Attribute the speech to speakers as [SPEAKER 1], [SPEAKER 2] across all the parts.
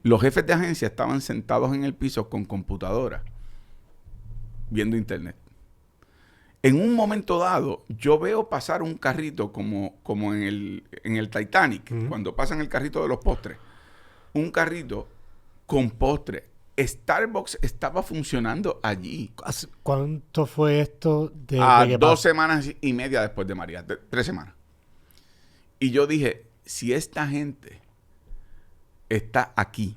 [SPEAKER 1] Los jefes de agencia estaban sentados en el piso con computadoras, viendo internet. En un momento dado, yo veo pasar un carrito como en el Titanic, cuando pasan el carrito de los postres. Un carrito con postres. Starbucks estaba funcionando allí.
[SPEAKER 2] ¿Cuánto fue esto de que
[SPEAKER 1] 2 semanas y media después de María, 3 semanas. Y yo dije, si esta gente está aquí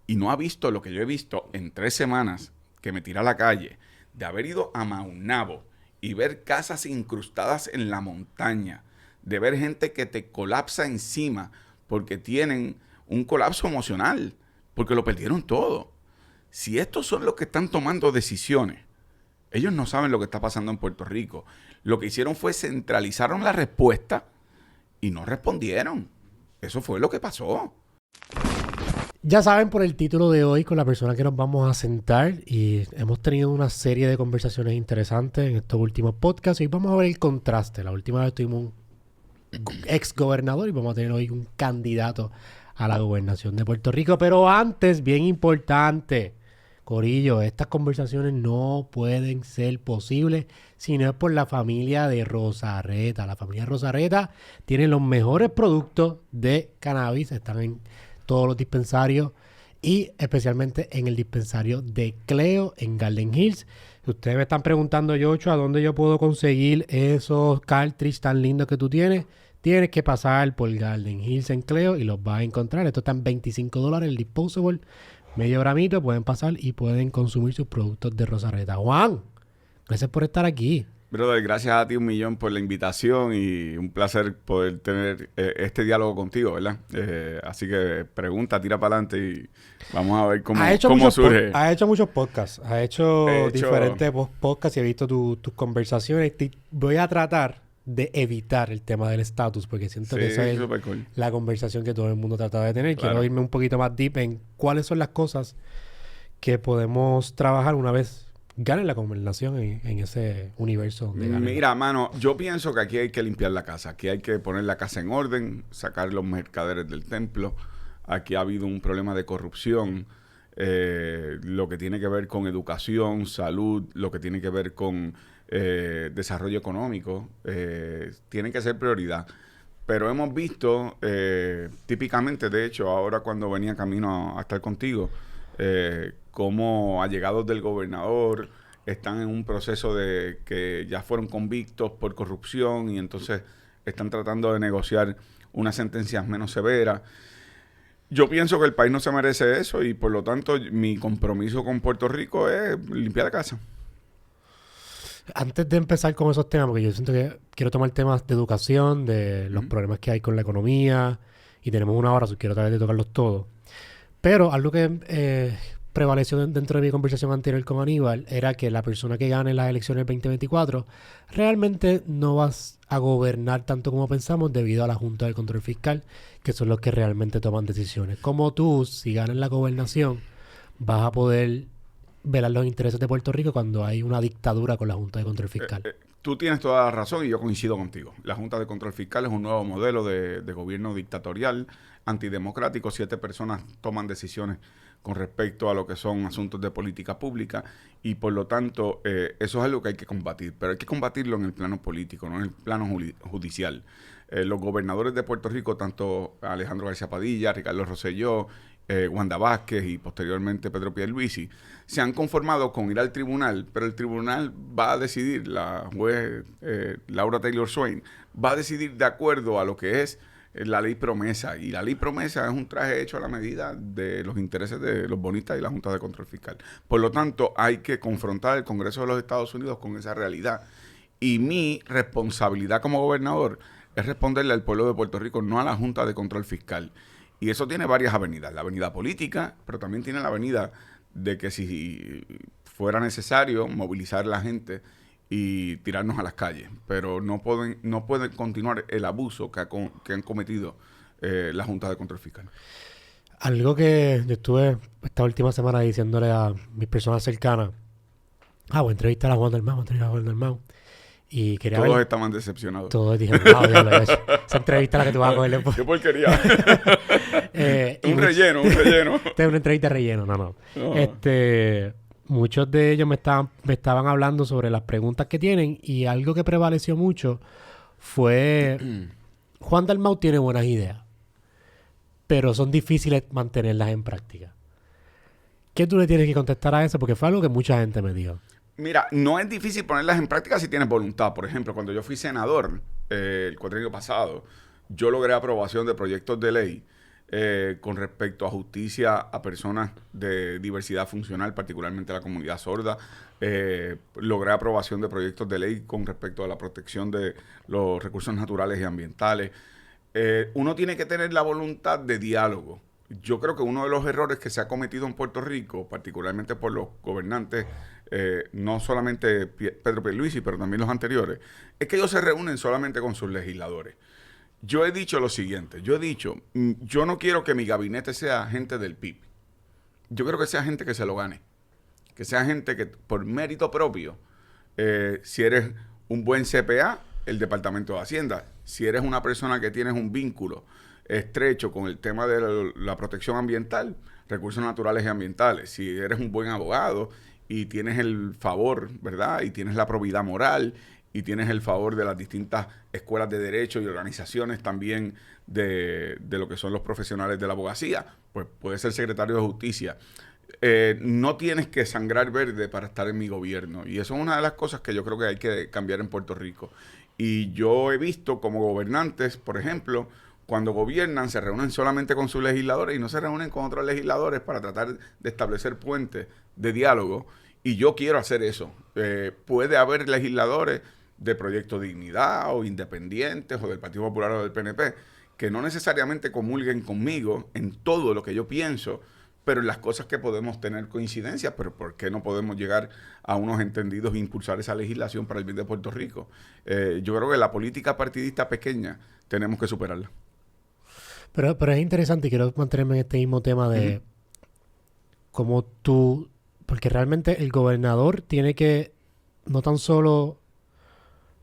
[SPEAKER 1] y no ha visto lo que yo he visto en 3 semanas que me tiré a la calle, de haber ido a Maunabo y ver casas incrustadas en la montaña, de ver gente que te colapsa encima porque tienen un colapso emocional, porque lo perdieron todo. Si estos son los que están tomando decisiones, ellos no saben lo que está pasando en Puerto Rico. Lo que hicieron fue centralizaron la respuesta y no respondieron. Eso fue lo que pasó.
[SPEAKER 2] Ya saben por el título de hoy con la persona que nos vamos a sentar y hemos tenido una serie de conversaciones interesantes en estos últimos podcasts y vamos a ver el contraste. La última vez tuvimos un ex gobernador y vamos a tener hoy un candidato a la gobernación de Puerto Rico. Pero antes, bien importante, Corillo, estas conversaciones no pueden ser posibles si no es por la familia de Rosarreta. La familia Rosarreta tiene los mejores productos de cannabis, están en todos los dispensarios y especialmente en el dispensario de Cleo en Garden Hills. Si ustedes me están preguntando, Yocho, ¿a dónde yo puedo conseguir esos cartridges tan lindos que tú tienes? Tienes que pasar por Garden Hills en Cleo y los vas a encontrar. Esto está en $25 el disposable. Medio gramito, pueden pasar y pueden consumir sus productos de Rosarreta. Juan, gracias por estar aquí.
[SPEAKER 1] Brother, gracias a ti 1,000,000 por la invitación y un placer poder tener este diálogo contigo, ¿verdad? Así que pregunta, tira para adelante y vamos a ver cómo surge.
[SPEAKER 2] Has hecho muchos podcasts, has hecho diferentes podcasts y he visto tus conversaciones. Voy a tratar de evitar el tema del estatus porque siento que esa es
[SPEAKER 1] cool.
[SPEAKER 2] La conversación que todo el mundo trata de tener. Claro. Quiero irme un poquito más deep en cuáles son las cosas que podemos trabajar una vez ganen la gobernación en ese universo donde ganen.
[SPEAKER 1] Mira, mano, yo pienso que aquí hay que limpiar la casa. Aquí hay que poner la casa en orden, sacar los mercaderes del templo. Aquí ha habido un problema de corrupción, lo que tiene que ver con educación, salud, lo que tiene que ver con desarrollo económico, tiene que ser prioridad. Pero hemos visto, típicamente, de hecho, ahora cuando venía camino a estar contigo, cómo allegados del gobernador están en un proceso de que ya fueron convictos por corrupción y entonces están tratando de negociar unas sentencias menos severas. Yo pienso que el país no se merece eso y por lo tanto mi compromiso con Puerto Rico es limpiar la casa.
[SPEAKER 2] Antes de empezar con esos temas, porque yo siento que quiero tomar temas de educación, de los problemas que hay con la economía y tenemos una hora, quiero tratar de tocarlos todos. Pero algo que prevaleció dentro de mi conversación anterior con Aníbal era que la persona que gane las elecciones del 2024 realmente no va a gobernar tanto como pensamos debido a la Junta de Control Fiscal, que son los que realmente toman decisiones. Como tú, si ganas la gobernación, vas a poder velar los intereses de Puerto Rico cuando hay una dictadura con la Junta de Control Fiscal.
[SPEAKER 1] Tú tienes toda la razón y yo coincido contigo. La Junta de Control Fiscal es un nuevo modelo de gobierno dictatorial, antidemocrático. 7 personas toman decisiones con respecto a lo que son asuntos de política pública y por lo tanto eso es algo que hay que combatir, pero hay que combatirlo en el plano político, no en el plano judicial. Los gobernadores de Puerto Rico, tanto Alejandro García Padilla, Ricardo Rosselló, Wanda Vázquez y posteriormente Pedro Pierluisi, se han conformado con ir al tribunal, pero el tribunal va a decidir, la juez Laura Taylor Swain, va a decidir de acuerdo a lo que es la ley promesa, y la ley promesa es un traje hecho a la medida de los intereses de los bonistas y la Junta de Control Fiscal. Por lo tanto, hay que confrontar el Congreso de los Estados Unidos con esa realidad. Y mi responsabilidad como gobernador es responderle al pueblo de Puerto Rico, no a la Junta de Control Fiscal. Y eso tiene varias avenidas. La avenida política, pero también tiene la avenida de que si fuera necesario movilizar a la gente y tirarnos a las calles, pero no pueden continuar el abuso que han cometido la Junta de Control Fiscal.
[SPEAKER 2] Algo que yo estuve esta última semana diciéndole a mis personas cercanas, voy a entrevistar a Juan Dalmau, Y quería
[SPEAKER 1] Todos
[SPEAKER 2] ver...
[SPEAKER 1] estaban decepcionados.
[SPEAKER 2] Todos dijeron, wow, diablo, esa entrevista es la que tú vas a cogerle.
[SPEAKER 1] ¡Qué porquería!
[SPEAKER 2] Un
[SPEAKER 1] relleno.
[SPEAKER 2] Esta es una entrevista de relleno, no.
[SPEAKER 1] No.
[SPEAKER 2] Muchos de ellos me estaban hablando sobre las preguntas que tienen y algo que prevaleció mucho fue... Juan Dalmau tiene buenas ideas, pero son difíciles mantenerlas en práctica. ¿Qué tú le tienes que contestar a eso? Porque fue algo que mucha gente me dijo.
[SPEAKER 1] Mira, no es difícil ponerlas en práctica si tienes voluntad. Por ejemplo, cuando yo fui senador el cuatrienio pasado, yo logré aprobación de proyectos de ley con respecto a justicia a personas de diversidad funcional, particularmente la comunidad sorda. Logré aprobación de proyectos de ley con respecto a la protección de los recursos naturales y ambientales. Uno tiene que tener la voluntad de diálogo. Yo creo que uno de los errores que se ha cometido en Puerto Rico, particularmente por los gobernantes, no solamente Pedro Pierluisi, pero también los anteriores, es que ellos se reúnen solamente con sus legisladores. Yo he dicho lo siguiente, yo no quiero que mi gabinete sea gente del PIB. Yo quiero que sea gente que se lo gane. Que sea gente que por mérito propio, si eres un buen CPA, el Departamento de Hacienda. Si eres una persona que tienes un vínculo estrecho con el tema de la protección ambiental, recursos naturales y ambientales. Si eres un buen abogado y tienes el favor, ¿verdad? Y tienes la probidad moral y tienes el favor de las distintas escuelas de derecho y organizaciones también de lo que son los profesionales de la abogacía, pues puedes ser secretario de justicia. No tienes que sangrar verde para estar en mi gobierno. Y eso es una de las cosas que yo creo que hay que cambiar en Puerto Rico. Y yo he visto como gobernantes, por ejemplo, cuando gobiernan se reúnen solamente con sus legisladores y no se reúnen con otros legisladores para tratar de establecer puentes de diálogo. Y yo quiero hacer eso. Puede haber legisladores de Proyecto Dignidad o independientes o del Partido Popular o del PNP que no necesariamente comulguen conmigo en todo lo que yo pienso, pero en las cosas que podemos tener coincidencias, pero ¿por qué no podemos llegar a unos entendidos e impulsar esa legislación para el bien de Puerto Rico? Yo creo que la política partidista pequeña tenemos que superarla.
[SPEAKER 2] Pero es interesante y quiero mantenerme en este mismo tema de cómo tú... Porque realmente el gobernador tiene que no tan solo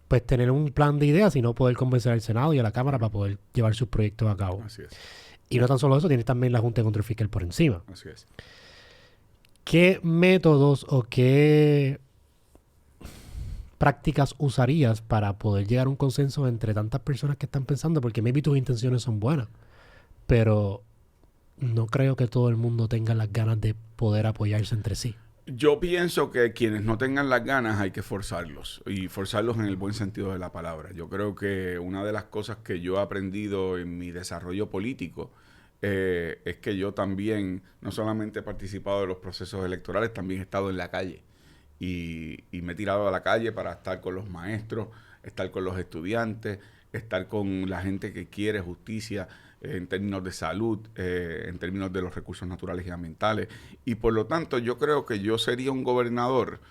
[SPEAKER 2] pues tener un plan de ideas, sino poder convencer al Senado y a la Cámara para poder llevar sus proyectos a cabo.
[SPEAKER 1] Así es.
[SPEAKER 2] Y no tan solo eso, tienes también la Junta de Control Fiscal por encima.
[SPEAKER 1] Así es.
[SPEAKER 2] ¿Qué métodos o qué prácticas usarías para poder llegar a un consenso entre tantas personas que están pensando? Porque maybe tus intenciones son buenas, pero no creo que todo el mundo tenga las ganas de poder apoyarse entre sí.
[SPEAKER 1] Yo pienso que quienes no tengan las ganas hay que forzarlos, y forzarlos en el buen sentido de la palabra. Yo creo que una de las cosas que yo he aprendido en mi desarrollo político es que yo también no solamente he participado de los procesos electorales, también he estado en la calle y me he tirado a la calle para estar con los maestros, estar con los estudiantes, estar con la gente que quiere justicia en términos de salud, en términos de los recursos naturales y ambientales. Y por lo tanto yo creo que yo sería un gobernador,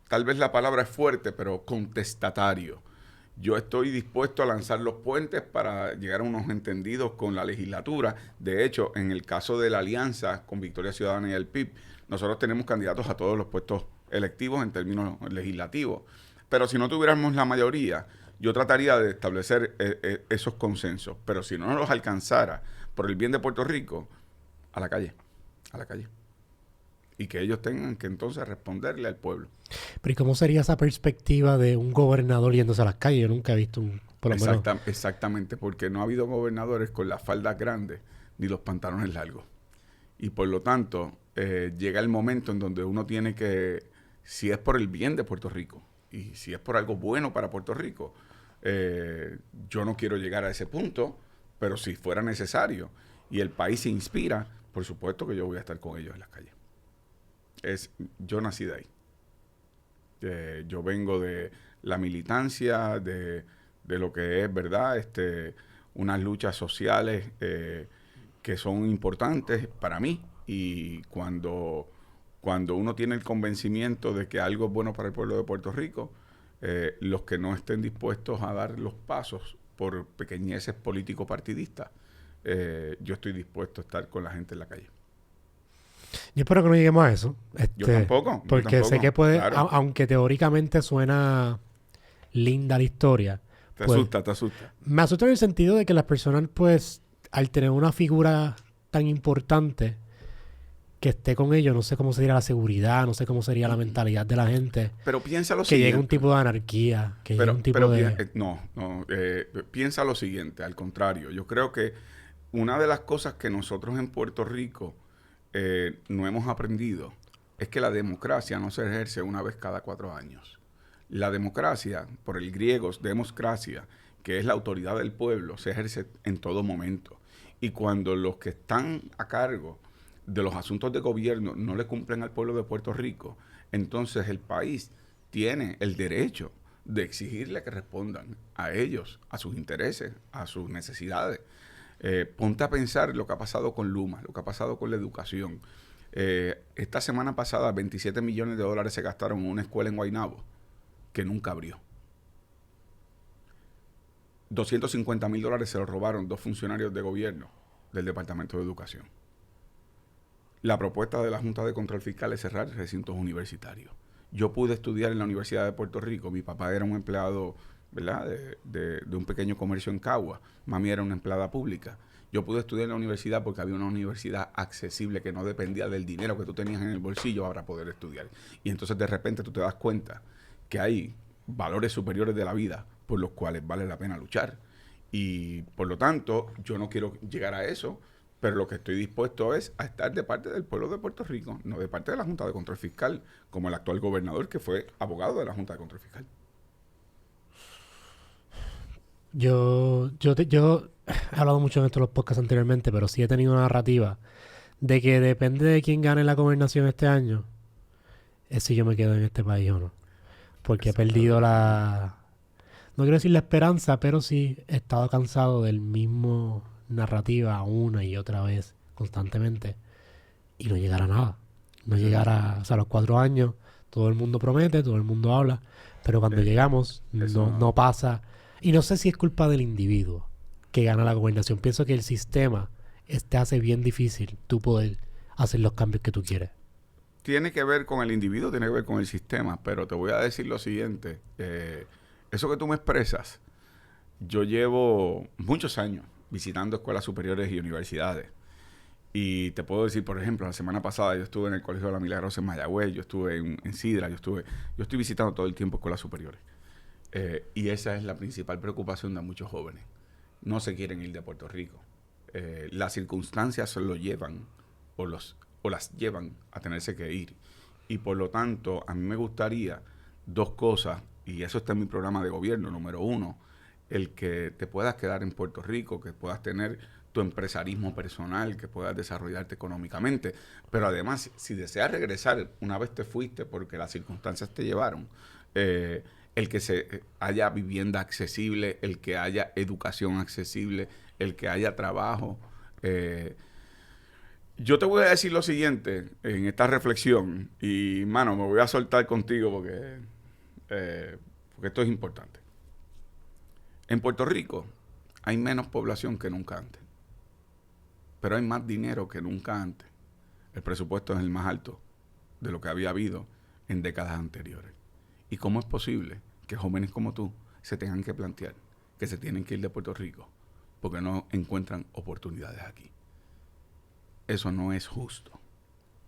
[SPEAKER 1] tal vez la palabra es fuerte, pero contestatario. Yo estoy dispuesto a lanzar los puentes para llegar a unos entendidos con la legislatura. De hecho, en el caso de la alianza con Victoria Ciudadana y el PIB, nosotros tenemos candidatos a todos los puestos electivos en términos legislativos. Pero si no tuviéramos la mayoría, yo trataría de establecer esos consensos. Pero si no los alcanzara por el bien de Puerto Rico, a la calle. Y que ellos tengan que entonces responderle al pueblo.
[SPEAKER 2] Pero ¿y cómo sería esa perspectiva de un gobernador yéndose a las calles? Yo nunca he visto por lo menos...
[SPEAKER 1] Exactamente, porque no ha habido gobernadores con las faldas grandes ni los pantalones largos. Y por lo tanto, llega el momento en donde uno tiene que, si es por el bien de Puerto Rico y si es por algo bueno para Puerto Rico, yo no quiero llegar a ese punto, pero si fuera necesario y el país se inspira, por supuesto que yo voy a estar con ellos en las calles. Yo nací de ahí. Yo vengo de la militancia, de lo que es, ¿verdad? Unas luchas sociales que son importantes para mí. Y cuando uno tiene el convencimiento de que algo es bueno para el pueblo de Puerto Rico, los que no estén dispuestos a dar los pasos por pequeñeces político-partidistas, yo estoy dispuesto a estar con la gente en la calle.
[SPEAKER 2] Yo espero que no lleguemos a eso.
[SPEAKER 1] Yo tampoco.
[SPEAKER 2] Porque sé que puede,
[SPEAKER 1] claro.
[SPEAKER 2] aunque teóricamente suena linda la historia.
[SPEAKER 1] Te
[SPEAKER 2] Pues,
[SPEAKER 1] asusta, te asusta.
[SPEAKER 2] me asusta en el sentido de que las personas, pues, al tener una figura tan importante que esté con ellos, no sé cómo sería la seguridad, no sé cómo sería la mentalidad de la gente,
[SPEAKER 1] Pero piensa lo
[SPEAKER 2] que llegue un
[SPEAKER 1] siguiente.
[SPEAKER 2] tipo de anarquía, que llegue un tipo de...
[SPEAKER 1] Piensa lo siguiente, al contrario. Yo creo que una de las cosas que nosotros en Puerto Rico no hemos aprendido es que la democracia no se ejerce una vez cada 4 años. La democracia, por el griego, democracia, que es la autoridad del pueblo, se ejerce en todo momento. Y cuando los que están a cargo de los asuntos de gobierno no le cumplen al pueblo de Puerto Rico, entonces el país tiene el derecho de exigirle que respondan a ellos, a sus intereses, a sus necesidades. Ponte a pensar lo que ha pasado con Luma, lo que ha pasado con la educación. Esta semana pasada, $27 millones se gastaron en una escuela en Guaynabo que nunca abrió. $250,000 se los robaron 2 funcionarios de gobierno del Departamento de Educación. La propuesta de la Junta de Control Fiscal es cerrar recintos universitarios. Yo pude estudiar en la Universidad de Puerto Rico. Mi papá era un empleado, ¿verdad?, de un pequeño comercio en Cagua. Mami era una empleada pública. Yo pude estudiar en la universidad porque había una universidad accesible que no dependía del dinero que tú tenías en el bolsillo para poder estudiar. Y entonces de repente tú te das cuenta que hay valores superiores de la vida por los cuales vale la pena luchar. Y por lo tanto, yo no quiero llegar a eso, pero lo que estoy dispuesto es a estar de parte del pueblo de Puerto Rico, no de parte de la Junta de Control Fiscal, como el actual gobernador que fue abogado de la Junta de Control Fiscal.
[SPEAKER 2] Yo he hablado mucho en estos los podcasts anteriormente, pero sí he tenido una narrativa de que depende de quién gane la gobernación este año, es si yo me quedo en este país o no. Porque he perdido la... No quiero decir la esperanza, pero sí he estado cansado del mismo narrativa una y otra vez, constantemente, y no llegar a nada. No llegar a... O sea, a los 4 años, todo el mundo promete, todo el mundo habla, pero cuando llegamos, no pasa. Y no sé si es culpa del individuo que gana la gobernación. Pienso que el sistema te hace bien difícil tú poder hacer los cambios que tú quieres.
[SPEAKER 1] Tiene que ver con el individuo, tiene que ver con el sistema, pero te voy a decir lo siguiente. Eso que tú me expresas, yo llevo muchos años visitando escuelas superiores y universidades. Y te puedo decir, por ejemplo, la semana pasada yo estuve en el Colegio de la Milagrosa en Mayagüez, yo estuve en Sidra, yo estoy visitando todo el tiempo escuelas superiores. Y esa es la principal preocupación de muchos jóvenes. No se quieren ir de Puerto Rico. Las circunstancias lo llevan o las llevan a tenerse que ir. Y por lo tanto, a mí me gustaría 2 cosas, y eso está en mi programa de gobierno. Número 1, el que te puedas quedar en Puerto Rico, que puedas tener tu empresarismo personal, que puedas desarrollarte económicamente. Pero además, si deseas regresar, una vez te fuiste porque las circunstancias te llevaron, el que haya vivienda accesible, el que haya educación accesible, el que haya trabajo. Yo te voy a decir lo siguiente en esta reflexión, y mano, me voy a soltar contigo porque esto es importante. En Puerto Rico hay menos población que nunca antes, pero hay más dinero que nunca antes. El presupuesto es el más alto de lo que había habido en décadas anteriores. ¿Y cómo es posible que jóvenes como tú se tengan que plantear que se tienen que ir de Puerto Rico porque no encuentran oportunidades aquí? Eso no es justo.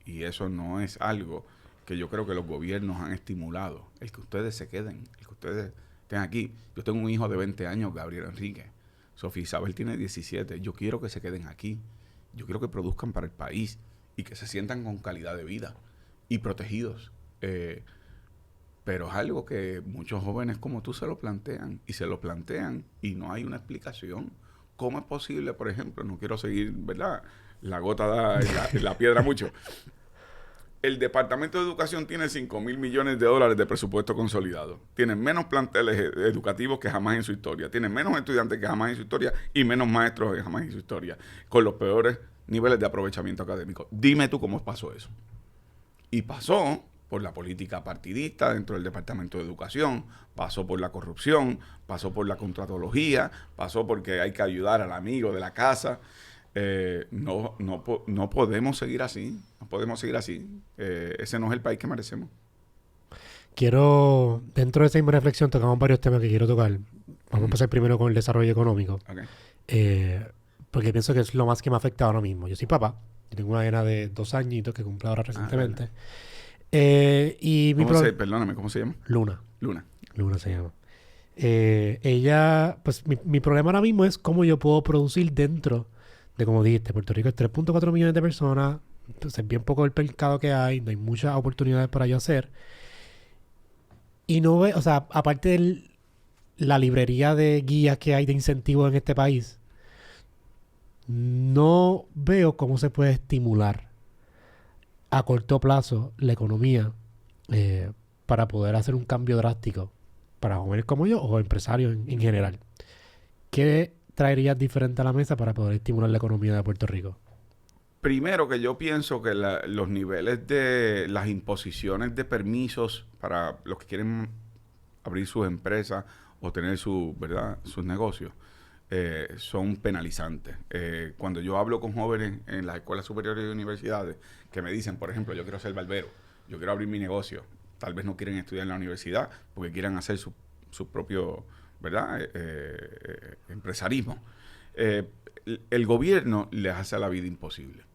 [SPEAKER 1] Y eso no es algo que yo creo que los gobiernos han estimulado. El que ustedes se queden, el que ustedes estén aquí. Yo tengo un hijo de 20 años, Gabriel Enrique. Sofía Isabel tiene 17. Yo quiero que se queden aquí. Yo quiero que produzcan para el país y que se sientan con calidad de vida y protegidos. Pero es algo que muchos jóvenes como tú se lo plantean y no hay una explicación. ¿Cómo es posible, por ejemplo? No quiero seguir, ¿verdad? La gota da la piedra mucho. El Departamento de Educación tiene $5,000 millones de presupuesto consolidado. Tiene menos planteles educativos que jamás en su historia. Tiene menos estudiantes que jamás en su historia y menos maestros que jamás en su historia. Con los peores niveles de aprovechamiento académico. Dime tú cómo pasó eso. Y pasó por la política partidista dentro del Departamento de Educación, pasó por la corrupción, pasó por la contratología, pasó porque hay que ayudar al amigo de la casa. No podemos seguir así, no podemos seguir así. Ese no es el país que merecemos.
[SPEAKER 2] quiero, dentro de esa misma reflexión, tocamos varios temas que quiero tocar. Vamos a empezar primero con el desarrollo económico. Porque pienso que es lo más que me afecta ahora mismo. Yo soy papá. Yo tengo una nena de 2 añitos que cumple ahora recientemente.
[SPEAKER 1] Perdóname, ¿cómo se llama?
[SPEAKER 2] Luna.
[SPEAKER 1] Luna
[SPEAKER 2] Se llama. Ella, pues mi problema ahora mismo es cómo yo puedo producir dentro de, como dijiste, Puerto Rico es 3.4 millones de personas. Entonces es bien poco el mercado que hay. No hay muchas oportunidades para yo hacer. Y no ve, o sea, aparte de la librería de guías que hay de incentivos en este país, no veo cómo se puede estimular a corto plazo la economía para poder hacer un cambio drástico para jóvenes como yo o empresarios en general. ¿Qué traerías diferente a la mesa para poder estimular la economía de Puerto Rico?
[SPEAKER 1] Primero que yo pienso que los niveles de las imposiciones de permisos para los que quieren abrir sus empresas o tener sus negocios son penalizantes. Cuando yo hablo con jóvenes en las escuelas superiores y universidades que me dicen, por ejemplo, yo quiero ser barbero, yo quiero abrir mi negocio, tal vez no quieren estudiar en la universidad porque quieran hacer su propio, empresarismo. El gobierno les hace la vida imposible.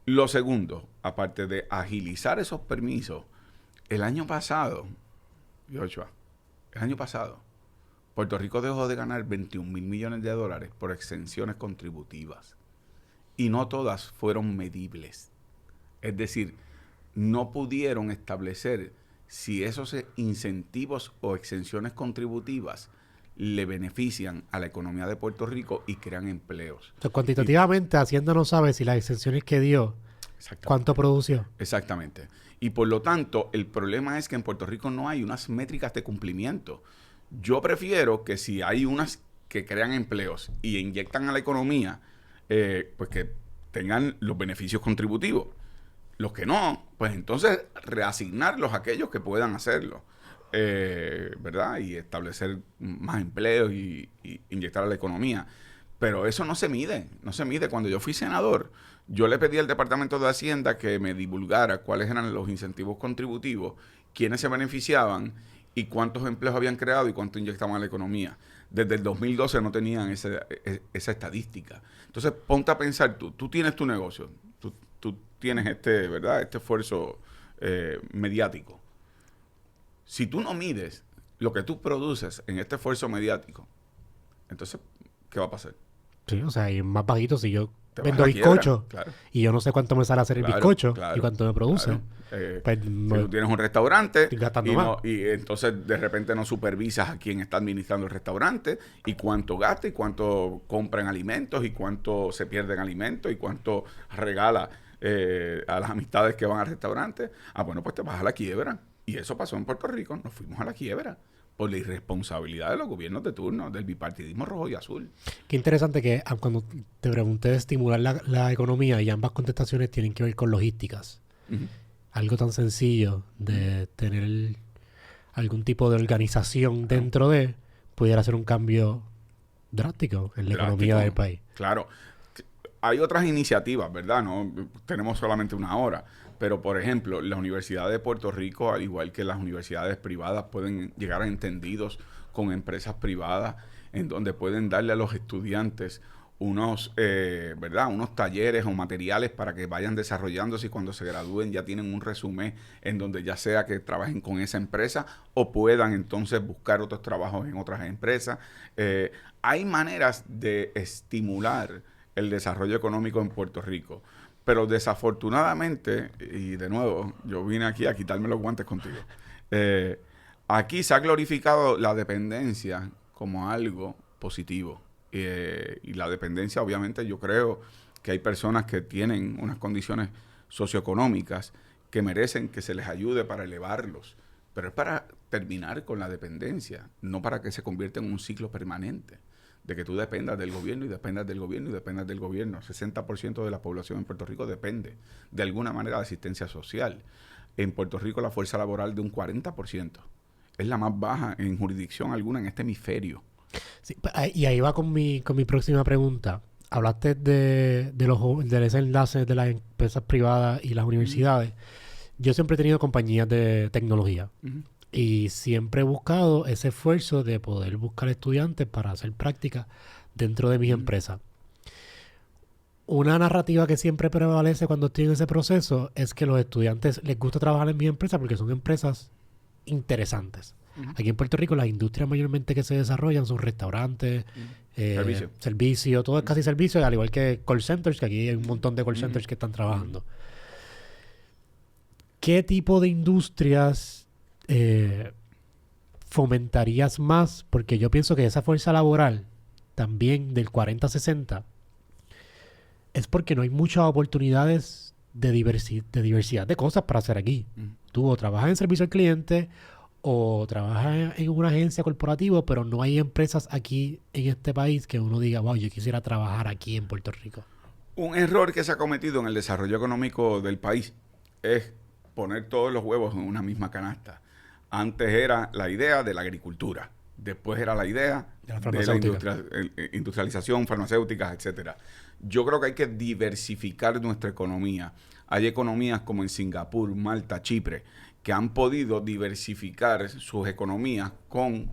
[SPEAKER 1] Lo segundo, aparte de agilizar esos permisos, el año pasado, Puerto Rico dejó de ganar 21 mil millones de dólares por exenciones contributivas. Y no todas fueron medibles. Es decir, no pudieron establecer si esos incentivos o exenciones contributivas le benefician a la economía de Puerto Rico y crean empleos.
[SPEAKER 2] Entonces, cuantitativamente, Hacienda no sabe si las exenciones que dio, ¿cuánto produció?
[SPEAKER 1] Exactamente. Y por lo tanto, el problema es que en Puerto Rico no hay unas métricas de cumplimiento. Yo prefiero que si hay unas que crean empleos y inyectan a la economía, pues que tengan los beneficios contributivos. Los que no, pues entonces reasignarlos a aquellos que puedan hacerlo. ¿Verdad? Y establecer más empleos y inyectar a la economía. Pero eso no se mide. Cuando yo fui senador, yo le pedí al Departamento de Hacienda que me divulgara cuáles eran los incentivos contributivos, quiénes se beneficiaban y cuántos empleos habían creado y cuánto inyectaban a la economía. Desde el 2012 no tenían esa estadística. Entonces, ponte a pensar tú tienes tu negocio, tú tienes este esfuerzo mediático. Si tú no mides lo que tú produces en este esfuerzo mediático, entonces, ¿qué va a pasar?
[SPEAKER 2] Sí, o sea, y más bajito si yo vendo bizcocho y yo no sé cuánto me sale hacer el bizcocho y cuánto me produce.
[SPEAKER 1] Pues, si tú tienes un restaurante y entonces de repente no supervisas a quién está administrando el restaurante y cuánto gasta y cuánto compra en alimentos y cuánto se pierde en alimentos y cuánto regala a las amistades que van al restaurante, bueno, pues te vas a la quiebra. Y eso pasó en Puerto Rico, nos fuimos a la quiebra por la irresponsabilidad de los gobiernos de turno, del bipartidismo rojo y azul.
[SPEAKER 2] Qué interesante que cuando te pregunté de estimular la economía y ambas contestaciones tienen que ver con logísticas. Uh-huh. Algo tan sencillo de tener algún tipo de organización dentro de pudiera ser un cambio drástico en la economía del país.
[SPEAKER 1] Claro. Hay otras iniciativas, ¿verdad? No tenemos solamente una hora. Pero, por ejemplo, la Universidad de Puerto Rico, al igual que las universidades privadas, pueden llegar a entendidos con empresas privadas en donde pueden darle a los estudiantes unos talleres o materiales para que vayan desarrollándose y cuando se gradúen ya tienen un resumen en donde ya sea que trabajen con esa empresa o puedan entonces buscar otros trabajos en otras empresas. Hay maneras de estimular el desarrollo económico en Puerto Rico. Pero desafortunadamente, y de nuevo, yo vine aquí a quitarme los guantes contigo. Aquí se ha glorificado la dependencia como algo positivo. Y la dependencia, obviamente, yo creo que hay personas que tienen unas condiciones socioeconómicas que merecen que se les ayude para elevarlos. Pero es para terminar con la dependencia, no para que se convierta en un ciclo permanente de que tú dependas del gobierno y dependas del gobierno y dependas del gobierno. 60% de la población en Puerto Rico depende de alguna manera de asistencia social. En Puerto Rico la fuerza laboral de un 40%. Es la más baja en jurisdicción alguna en este hemisferio.
[SPEAKER 2] Sí, y ahí va con mi próxima pregunta. Hablaste de ese enlace de las empresas privadas y las universidades. Yo siempre he tenido compañías de tecnología. Y siempre he buscado ese esfuerzo de poder buscar estudiantes para hacer práctica dentro de mis empresas. Una narrativa que siempre prevalece cuando estoy en ese proceso es que los estudiantes les gusta trabajar en mi empresa porque son empresas interesantes. Aquí en Puerto Rico las industrias mayormente que se desarrollan son restaurantes, servicio, todo es casi servicio, al igual que call centers, que aquí hay un montón de call centers que están trabajando. ¿Qué tipo de industrias fomentarías más? Porque yo pienso que esa fuerza laboral, también del 40-60, es porque no hay muchas oportunidades de diversidad de cosas para hacer aquí. Tú o trabajas en servicio al cliente o trabajas en una agencia corporativa, pero no hay empresas aquí en este país que uno diga, wow, yo quisiera trabajar aquí en Puerto Rico.
[SPEAKER 1] Un error que se ha cometido en el desarrollo económico del país es poner todos los huevos en una misma canasta. Antes era la idea de la agricultura, después era la idea de la industrialización, farmacéuticas, etcétera. Yo creo que hay que diversificar nuestra economía. Hay economías como en Singapur, Malta, Chipre, que han podido diversificar sus economías con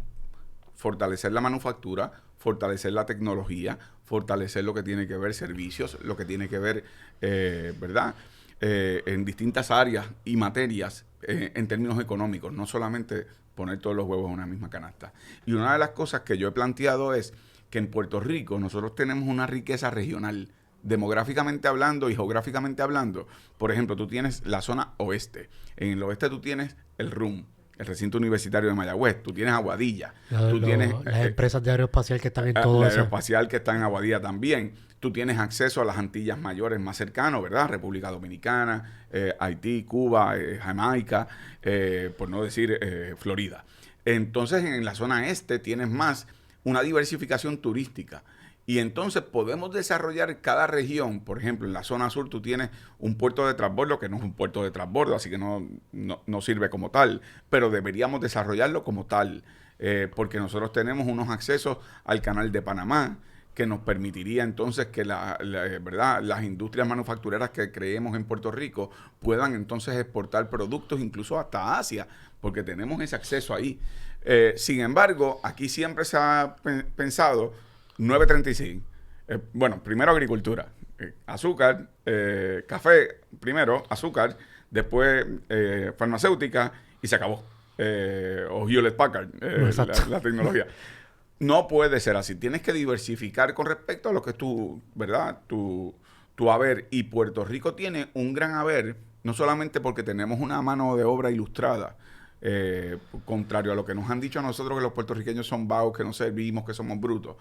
[SPEAKER 1] fortalecer la manufactura, fortalecer la tecnología, fortalecer lo que tiene que ver servicios, lo que tiene que ver, ¿verdad? En distintas áreas y materias en términos económicos, no solamente poner todos los huevos en una misma canasta. Y una de las cosas que yo he planteado es que en Puerto Rico nosotros tenemos una riqueza regional, demográficamente hablando y geográficamente hablando. Por ejemplo, tú tienes la zona oeste. En el oeste tú tienes el RUM, el recinto universitario de Mayagüez. Tú tienes Aguadilla. Tú tienes
[SPEAKER 2] las empresas de aeroespacial que están en todo
[SPEAKER 1] la
[SPEAKER 2] eso.
[SPEAKER 1] aeroespacial que está en Aguadilla también. Tú tienes acceso a las Antillas mayores más cercanos, ¿verdad? República Dominicana, Haití, Cuba, Jamaica, por no decir Florida. Entonces, en la zona este tienes más una diversificación turística. Y entonces podemos desarrollar cada región. Por ejemplo, en la zona sur tú tienes un puerto de transbordo que no es un puerto de transbordo, así que no sirve como tal, pero deberíamos desarrollarlo como tal, porque nosotros tenemos unos accesos al canal de Panamá que nos permitiría entonces que ¿verdad? Las industrias manufactureras que creemos en Puerto Rico puedan entonces exportar productos incluso hasta Asia, porque tenemos ese acceso ahí. Sin embargo, aquí siempre se ha pensado 936. Bueno, primero agricultura, azúcar, café, primero azúcar, después farmacéutica y se acabó. O Hewlett Packard, la tecnología. No puede ser así. Tienes que diversificar con respecto a lo que es tu, ¿verdad? Tu haber. Y Puerto Rico tiene un gran haber, no solamente porque tenemos una mano de obra ilustrada, contrario a lo que nos han dicho a nosotros que los puertorriqueños son vagos, que no servimos, que somos brutos.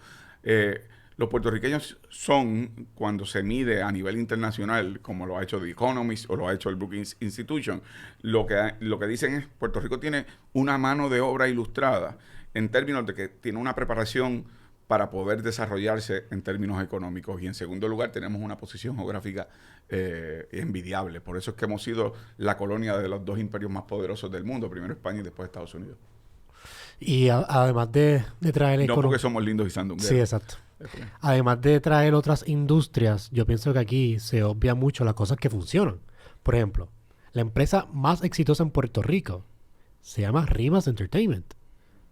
[SPEAKER 1] Los puertorriqueños son, cuando se mide a nivel internacional, como lo ha hecho The Economist o lo ha hecho el Brookings Institution, lo que dicen es Puerto Rico tiene una mano de obra ilustrada en términos de que tiene una preparación para poder desarrollarse en términos económicos. Y en segundo lugar, tenemos una posición geográfica envidiable. Por eso es que hemos sido la colonia de los dos imperios más poderosos del mundo, primero España y después Estados Unidos.
[SPEAKER 2] Y además de traer...
[SPEAKER 1] No porque somos lindos y sandungueros.
[SPEAKER 2] Sí, exacto. Además de traer otras industrias, yo pienso que aquí se obvia mucho las cosas que funcionan. Por ejemplo, la empresa más exitosa en Puerto Rico se llama Rimas Entertainment.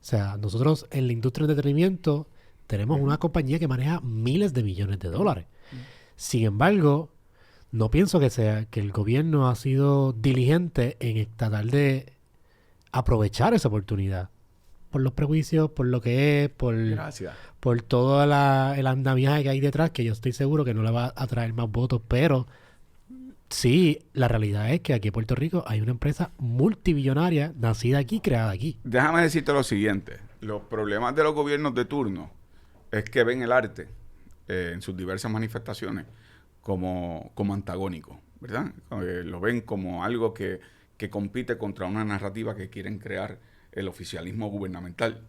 [SPEAKER 2] O sea, nosotros en la industria del entretenimiento tenemos una compañía que maneja miles de millones de dólares. Sin embargo, no pienso que el gobierno ha sido diligente en tratar de aprovechar esa oportunidad. Por los prejuicios, por lo que es, por todo el andamiaje que hay detrás, que yo estoy seguro que no le va a traer más votos, pero sí, la realidad es que aquí en Puerto Rico hay una empresa multibillonaria, nacida aquí, creada aquí.
[SPEAKER 1] Déjame decirte lo siguiente. Los problemas de los gobiernos de turno es que ven el arte en sus diversas manifestaciones como antagónico, ¿verdad? Lo ven como algo que compite contra una narrativa que quieren crear el oficialismo gubernamental.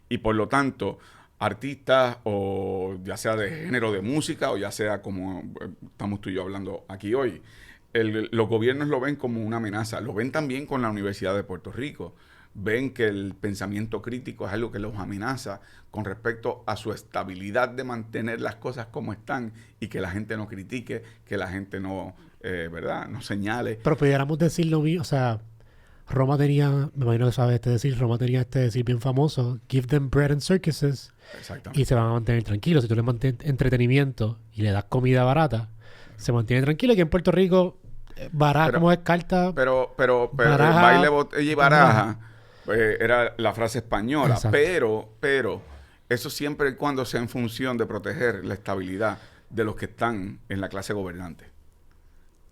[SPEAKER 1] Y por lo tanto, artistas, o ya sea de género de música, o ya sea como estamos tú y yo hablando aquí hoy, los gobiernos lo ven como una amenaza. Lo ven también con la Universidad de Puerto Rico. Ven que el pensamiento crítico es algo que los amenaza con respecto a su estabilidad de mantener las cosas como están y que la gente no critique, que la gente no, ¿verdad?, no señale.
[SPEAKER 2] Pero pudiéramos decir lo mismo, o sea, Roma tenía, me imagino que sabes Roma tenía este decir bien famoso, give them bread and circuses, y
[SPEAKER 1] Exactamente.
[SPEAKER 2] se van a mantener tranquilos. Si tú les mantienes entretenimiento y le das comida barata, se mantiene tranquilo. Aquí en Puerto Rico, baraja
[SPEAKER 1] Pero,
[SPEAKER 2] como es carta,
[SPEAKER 1] pero el baile,
[SPEAKER 2] baraja,
[SPEAKER 1] botella y
[SPEAKER 2] baraja.
[SPEAKER 1] baraja era la frase española.
[SPEAKER 2] Exacto.
[SPEAKER 1] Pero, eso siempre y cuando sea en función de proteger la estabilidad de los que están en la clase gobernante.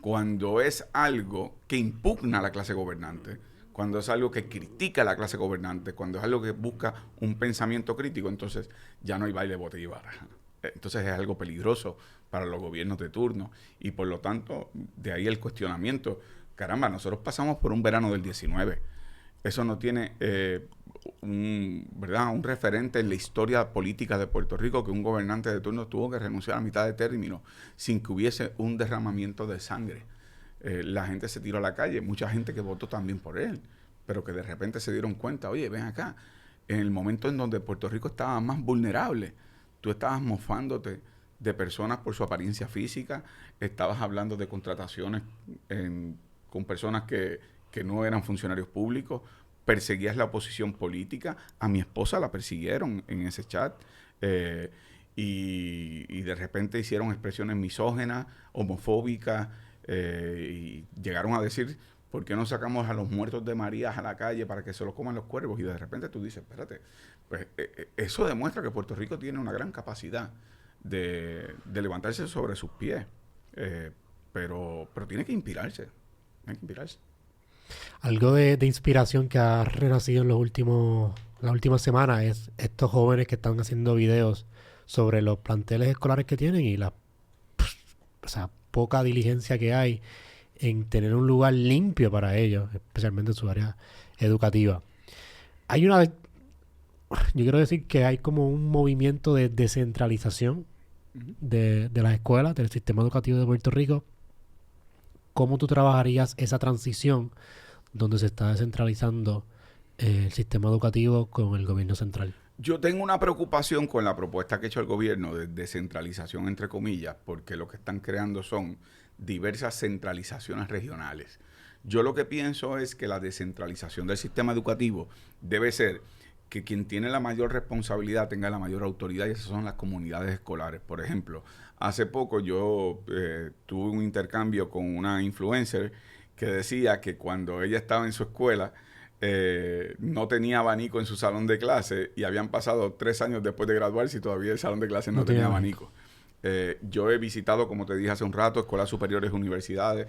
[SPEAKER 1] Cuando es algo que impugna a la clase gobernante, cuando es algo que critica a la clase gobernante, cuando es algo que busca un pensamiento crítico, entonces ya no hay baile, botella y baraja. Entonces es algo peligroso para los gobiernos de turno y por lo tanto de ahí el cuestionamiento. Caramba, nosotros pasamos por un verano del 19. Eso no tiene ¿verdad? Un referente en la historia política de Puerto Rico que un gobernante de turno tuvo que renunciar a mitad de término sin que hubiese un derramamiento de sangre. La gente se tiró a la calle, mucha gente que votó también por él, pero que de repente se dieron cuenta, oye, ven acá, en el momento en donde Puerto Rico estaba más vulnerable, tú estabas mofándote de personas por su apariencia física, estabas hablando de contrataciones con personas que no eran funcionarios públicos, perseguías la oposición política, a mi esposa la persiguieron en ese chat, y de repente hicieron expresiones misógenas, homofóbicas, y llegaron a decir, ¿por qué no sacamos a los muertos de María a la calle para que se los coman los cuervos? Y de repente tú dices, espérate, pues eso demuestra que Puerto Rico tiene una gran capacidad de levantarse sobre sus pies, pero tiene que inspirarse, tiene que inspirarse.
[SPEAKER 2] Algo de inspiración que ha renacido en las últimas semanas es estos jóvenes que están haciendo videos sobre los planteles escolares que tienen y la o sea, poca diligencia que hay en tener un lugar limpio para ellos, especialmente en su área educativa. Hay una, yo quiero decir que hay como un movimiento de descentralización
[SPEAKER 1] Uh-huh.
[SPEAKER 2] de las escuelas, del sistema educativo de Puerto Rico. ¿Cómo tú trabajarías esa transición donde se está descentralizando el sistema educativo con el gobierno central?
[SPEAKER 1] Yo tengo una preocupación con la propuesta que ha hecho el gobierno de descentralización, entre comillas, porque lo que están creando son diversas centralizaciones regionales. Yo lo que pienso es que la descentralización del sistema educativo debe ser que quien tiene la mayor responsabilidad tenga la mayor autoridad y esas son las comunidades escolares. Por ejemplo, hace poco yo tuve un intercambio con una influencer que decía que cuando ella estaba en su escuela, no tenía abanico en su salón de clase y habían pasado 3 años después de graduarse y todavía el salón de clase no tenía abanico. Yo he visitado, como te dije hace un rato, escuelas superiores, universidades.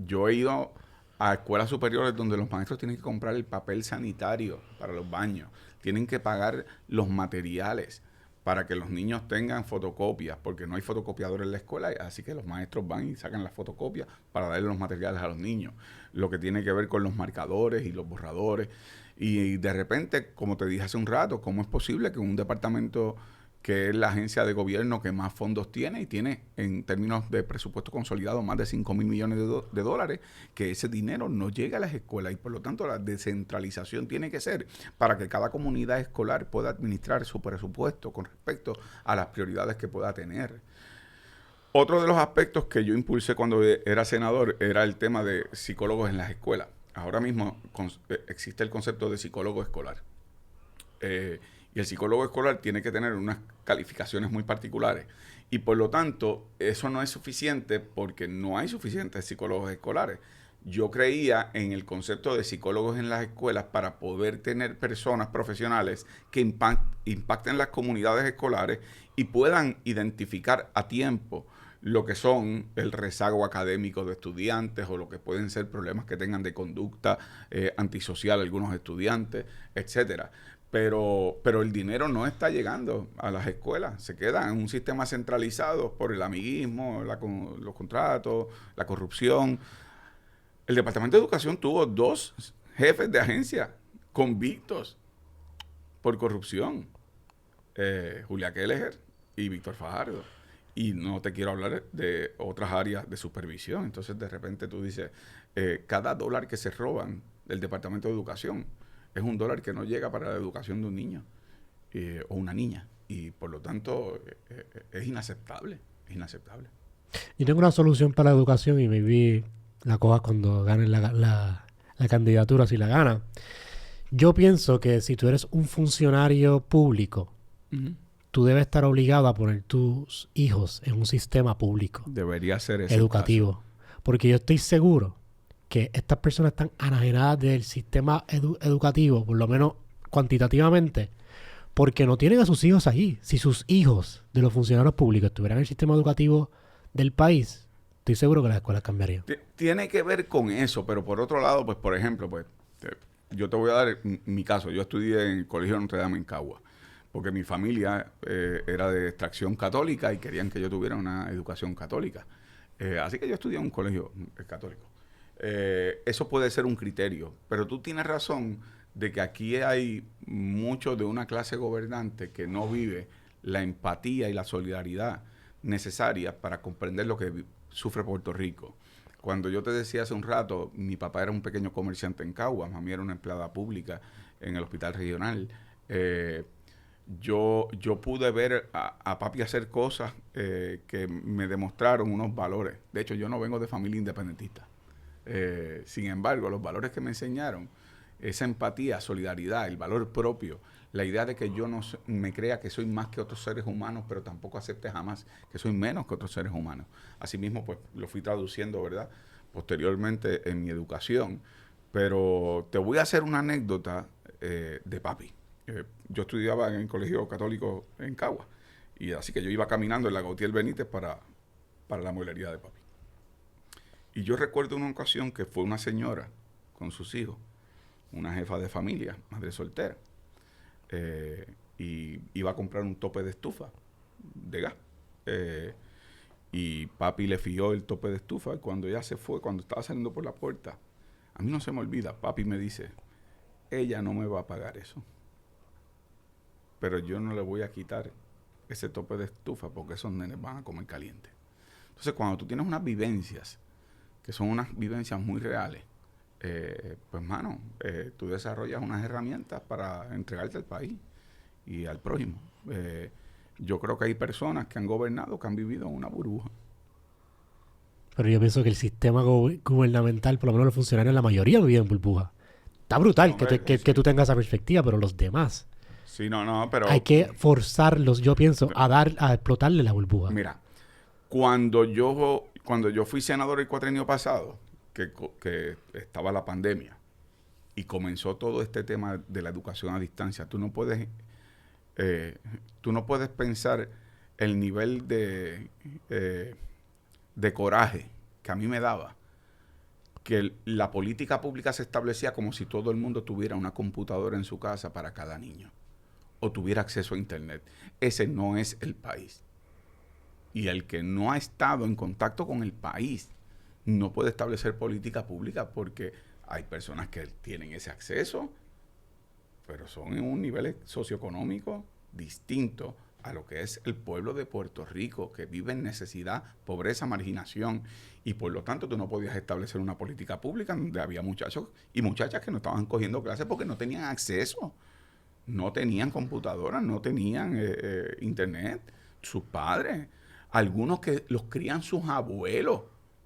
[SPEAKER 1] Yo he ido a escuelas superiores donde los maestros tienen que comprar el papel sanitario para los baños, tienen que pagar los materiales para que los niños tengan fotocopias, porque no hay fotocopiadores en la escuela, así que los maestros van y sacan las fotocopias para darle los materiales a los niños. Lo que tiene que ver con los marcadores y los borradores. Y de repente, como te dije hace un rato, ¿cómo es posible que un departamento que es la agencia de gobierno que más fondos tiene y tiene en términos de presupuesto consolidado más de 5,000 millones de dólares, que ese dinero no llegue a las escuelas y por lo tanto la descentralización tiene que ser para que cada comunidad escolar pueda administrar su presupuesto con respecto a las prioridades que pueda tener? Otro de los aspectos que yo impulsé cuando era senador era el tema de psicólogos en las escuelas. Ahora mismo existe el concepto de psicólogo escolar. Y el psicólogo escolar tiene que tener unas calificaciones muy particulares. Y por lo tanto, eso no es suficiente porque no hay suficientes psicólogos escolares. Yo creía en el concepto de psicólogos en las escuelas para poder tener personas profesionales que impacten las comunidades escolares y puedan identificar a tiempo lo que son el rezago académico de estudiantes o lo que pueden ser problemas que tengan de conducta antisocial algunos estudiantes, etcétera. Pero el dinero no está llegando a las escuelas, se queda en un sistema centralizado por el amiguismo, los contratos, la corrupción. El Departamento de Educación tuvo 2 jefes de agencia convictos por corrupción, Julia Kelleher y Víctor Fajardo. Y no te quiero hablar de otras áreas de supervisión. Entonces, de repente tú dices, cada dólar que se roban del Departamento de Educación es un dólar que no llega para la educación de un niño o una niña. Y por lo tanto, es inaceptable. Es inaceptable.
[SPEAKER 2] Yo tengo una solución para la educación y maybe la cojas cuando ganen las la candidatura si la gana. Yo pienso que si tú eres un funcionario público, tú debes estar obligado a poner tus hijos en un sistema público.
[SPEAKER 1] Debería ser ese
[SPEAKER 2] educativo.
[SPEAKER 1] caso.
[SPEAKER 2] Porque yo estoy seguro que estas personas están enajenadas del sistema educativo, por lo menos cuantitativamente, porque no tienen a sus hijos allí. Si sus hijos de los funcionarios públicos estuvieran en el sistema educativo del país, estoy seguro que las escuelas cambiarían.
[SPEAKER 1] Tiene que ver con eso, pero por otro lado, pues por ejemplo, yo te voy a dar mi caso. Yo estudié en el Colegio Notre Dame en Cagua, porque mi familia era de extracción católica y querían que yo tuviera una educación católica. Así que yo estudié en un colegio católico. Eso puede ser un criterio, pero tú tienes razón de que aquí hay mucho de una clase gobernante que no vive la empatía y la solidaridad necesarias para comprender lo que sufre Puerto Rico. Cuando yo te decía hace un rato, mi papá era un pequeño comerciante en Caguas, mami era una empleada pública en el hospital regional. Yo pude ver a papi hacer cosas que me demostraron unos valores. De hecho, yo no vengo de familia independentista. Sin embargo, los valores que me enseñaron, esa empatía, solidaridad, el valor propio, la idea de que yo no me crea que soy más que otros seres humanos, pero tampoco acepte jamás que soy menos que otros seres humanos. Asimismo, pues lo fui traduciendo, ¿verdad?, posteriormente en mi educación. Pero te voy a hacer una anécdota de papi. Yo estudiaba en el colegio católico en Cagua, y así que yo iba caminando en la Gautier Benítez para la mueblería de papi. Y yo recuerdo una ocasión que fue una señora con sus hijos, una jefa de familia, madre soltera, y iba a comprar un tope de estufa de gas. Y papi le fió el tope de estufa. Y cuando ella se fue, cuando estaba saliendo por la puerta, a mí no se me olvida, papi me dice, ella no me va a pagar eso, pero yo no le voy a quitar ese tope de estufa porque esos nenes van a comer caliente. Entonces, cuando tú tienes unas vivencias, que son unas vivencias muy reales, pues, mano, tú desarrollas unas herramientas para entregarte al país y al prójimo. Yo creo que hay personas que han gobernado, que han vivido en una burbuja.
[SPEAKER 2] Pero yo pienso que el sistema gubernamental, por lo menos los funcionarios, la mayoría viven en burbuja. Está brutal
[SPEAKER 1] No,
[SPEAKER 2] que tú tengas esa perspectiva, pero los demás...
[SPEAKER 1] Sí, no, pero...
[SPEAKER 2] Hay que forzarlos, yo pienso, a explotarle la burbuja.
[SPEAKER 1] Mira, cuando yo fui senador el cuatrienio pasado, que estaba la pandemia y comenzó todo este tema de la educación a distancia, tú no puedes pensar el nivel de coraje que a mí me daba, que la política pública se establecía como si todo el mundo tuviera una computadora en su casa para cada niño o tuviera acceso a internet. Ese no es el país. Y el que no ha estado en contacto con el país no puede establecer política pública, porque hay personas que tienen ese acceso, pero son en un nivel socioeconómico distinto a lo que es el pueblo de Puerto Rico, que vive en necesidad, pobreza, marginación, y por lo tanto tú no podías establecer una política pública donde había muchachos y muchachas que no estaban cogiendo clases porque no tenían acceso, no tenían computadoras, no tenían internet, sus padres, algunos que los crían sus abuelos,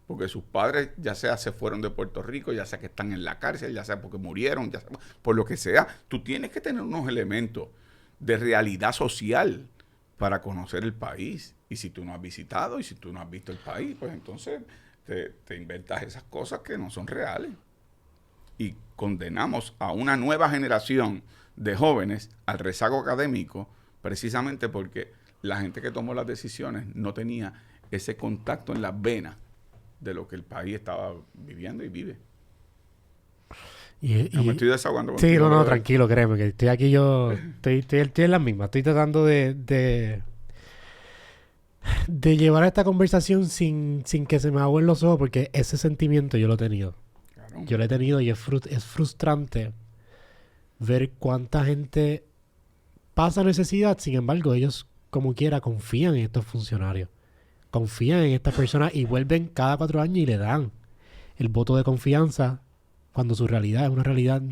[SPEAKER 1] porque sus padres ya sea se fueron de Puerto Rico, ya sea que están en la cárcel, ya sea porque murieron, ya sea por lo que sea. Tú tienes que tener unos elementos de realidad social para conocer el país. Y si tú no has visitado y si tú no has visto el país, pues entonces te inventas esas cosas que no son reales. Y condenamos a una nueva generación de jóvenes al rezago académico, precisamente porque la gente que tomó las decisiones no tenía ese contacto en las venas de lo que el país estaba viviendo y vive. Me estoy desahogando contigo.
[SPEAKER 2] Sí, no, tranquilo, créeme, que estoy aquí estoy en las mismas. Estoy tratando de llevar esta conversación sin que se me agüen los ojos, porque ese sentimiento yo lo he tenido.
[SPEAKER 1] Claro.
[SPEAKER 2] Yo lo he tenido y es frustrante ver cuánta gente pasa necesidad, sin embargo, ellos como quiera confían en estos funcionarios. Confían en estas personas y vuelven cada 4 años y le dan el voto de confianza cuando su realidad es una realidad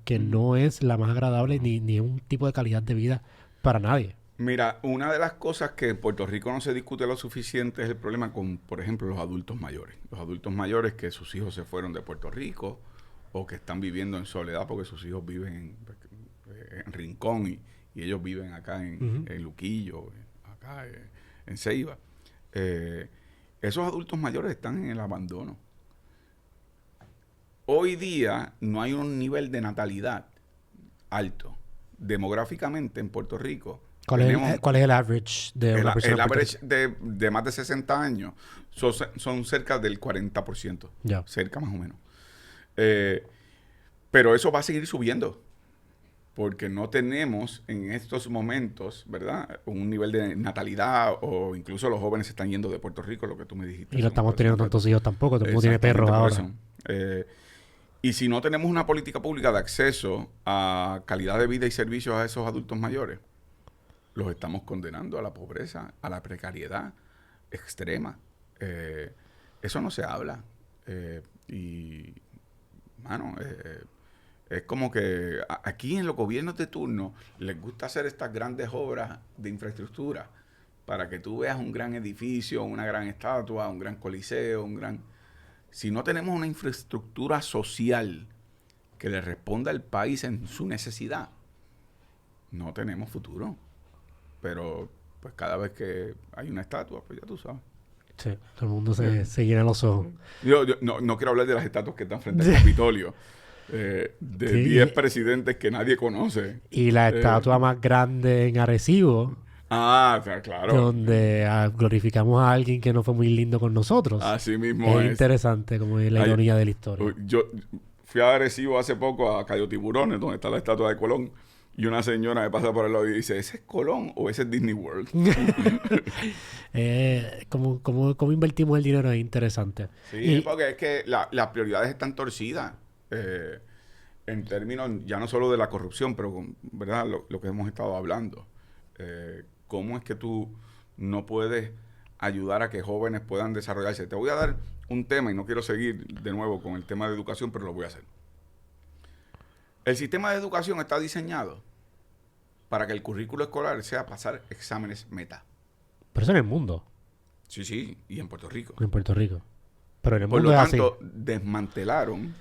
[SPEAKER 2] que no es la más agradable ni un tipo de calidad de vida para nadie.
[SPEAKER 1] Mira, una de las cosas que en Puerto Rico no se discute lo suficiente es el problema con, por ejemplo, los adultos mayores. Los adultos mayores que sus hijos se fueron de Puerto Rico o que están viviendo en soledad porque sus hijos viven en Rincón y ellos viven acá en Luquillo, acá en Ceiba. Esos adultos mayores están en el abandono. Hoy día no hay un nivel de natalidad alto. Demográficamente en Puerto Rico.
[SPEAKER 2] ¿Cuál es el average de una persona?
[SPEAKER 1] El average de más de 60 años son cerca del 40%.
[SPEAKER 2] Yeah.
[SPEAKER 1] Cerca más o menos. Pero eso va a seguir subiendo. Porque no tenemos en estos momentos, ¿verdad?, un nivel de natalidad, o incluso los jóvenes se están yendo de Puerto Rico, lo que tú me dijiste.
[SPEAKER 2] Y no estamos teniendo tantos hijos tampoco, todo el mundo tiene perros ahora.
[SPEAKER 1] Y si no tenemos una política pública de acceso a calidad de vida y servicios a esos adultos mayores, los estamos condenando a la pobreza, a la precariedad extrema. Eso no se habla. Es como que aquí en los gobiernos de turno les gusta hacer estas grandes obras de infraestructura para que tú veas un gran edificio, una gran estatua, un gran coliseo, Si no tenemos una infraestructura social que le responda al país en su necesidad, no tenemos futuro. Pero pues cada vez que hay una estatua, pues ya tú sabes.
[SPEAKER 2] Sí, todo el mundo se llena los ojos.
[SPEAKER 1] Yo no quiero hablar de las estatuas que están frente al Capitolio. De 10 presidentes que nadie conoce.
[SPEAKER 2] Y la estatua más grande en Arecibo.
[SPEAKER 1] Claro.
[SPEAKER 2] Donde glorificamos a alguien que no fue muy lindo con nosotros.
[SPEAKER 1] Así mismo
[SPEAKER 2] es. Interesante como es la ironía de la historia.
[SPEAKER 1] Yo fui a Arecibo hace poco a Cayo Tiburones, donde está la estatua de Colón. Y una señora me pasa por el lado y dice, ¿ese es Colón o ese es Disney World?
[SPEAKER 2] ¿Cómo invertimos el dinero? Es interesante.
[SPEAKER 1] Sí, porque es que las prioridades están torcidas. En términos ya no solo de la corrupción, pero ¿verdad? Lo que hemos estado hablando. ¿Cómo es que tú no puedes ayudar a que jóvenes puedan desarrollarse? Te voy a dar un tema, y no quiero seguir de nuevo con el tema de educación, pero lo voy a hacer. El sistema de educación está diseñado para que el currículo escolar sea pasar exámenes meta.
[SPEAKER 2] Pero eso en el mundo.
[SPEAKER 1] Sí, y en Puerto Rico.
[SPEAKER 2] En Puerto Rico. Pero en el
[SPEAKER 1] Por
[SPEAKER 2] mundo
[SPEAKER 1] lo
[SPEAKER 2] es
[SPEAKER 1] tanto,
[SPEAKER 2] así.
[SPEAKER 1] desmantelaron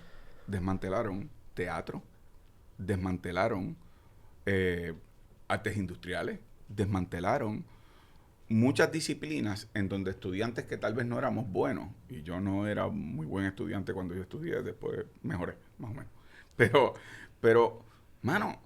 [SPEAKER 1] teatro, desmantelaron artes industriales, desmantelaron muchas disciplinas en donde estudiantes que tal vez no éramos buenos, y yo no era muy buen estudiante cuando yo estudié, después mejoré, más o menos. Pero, mano,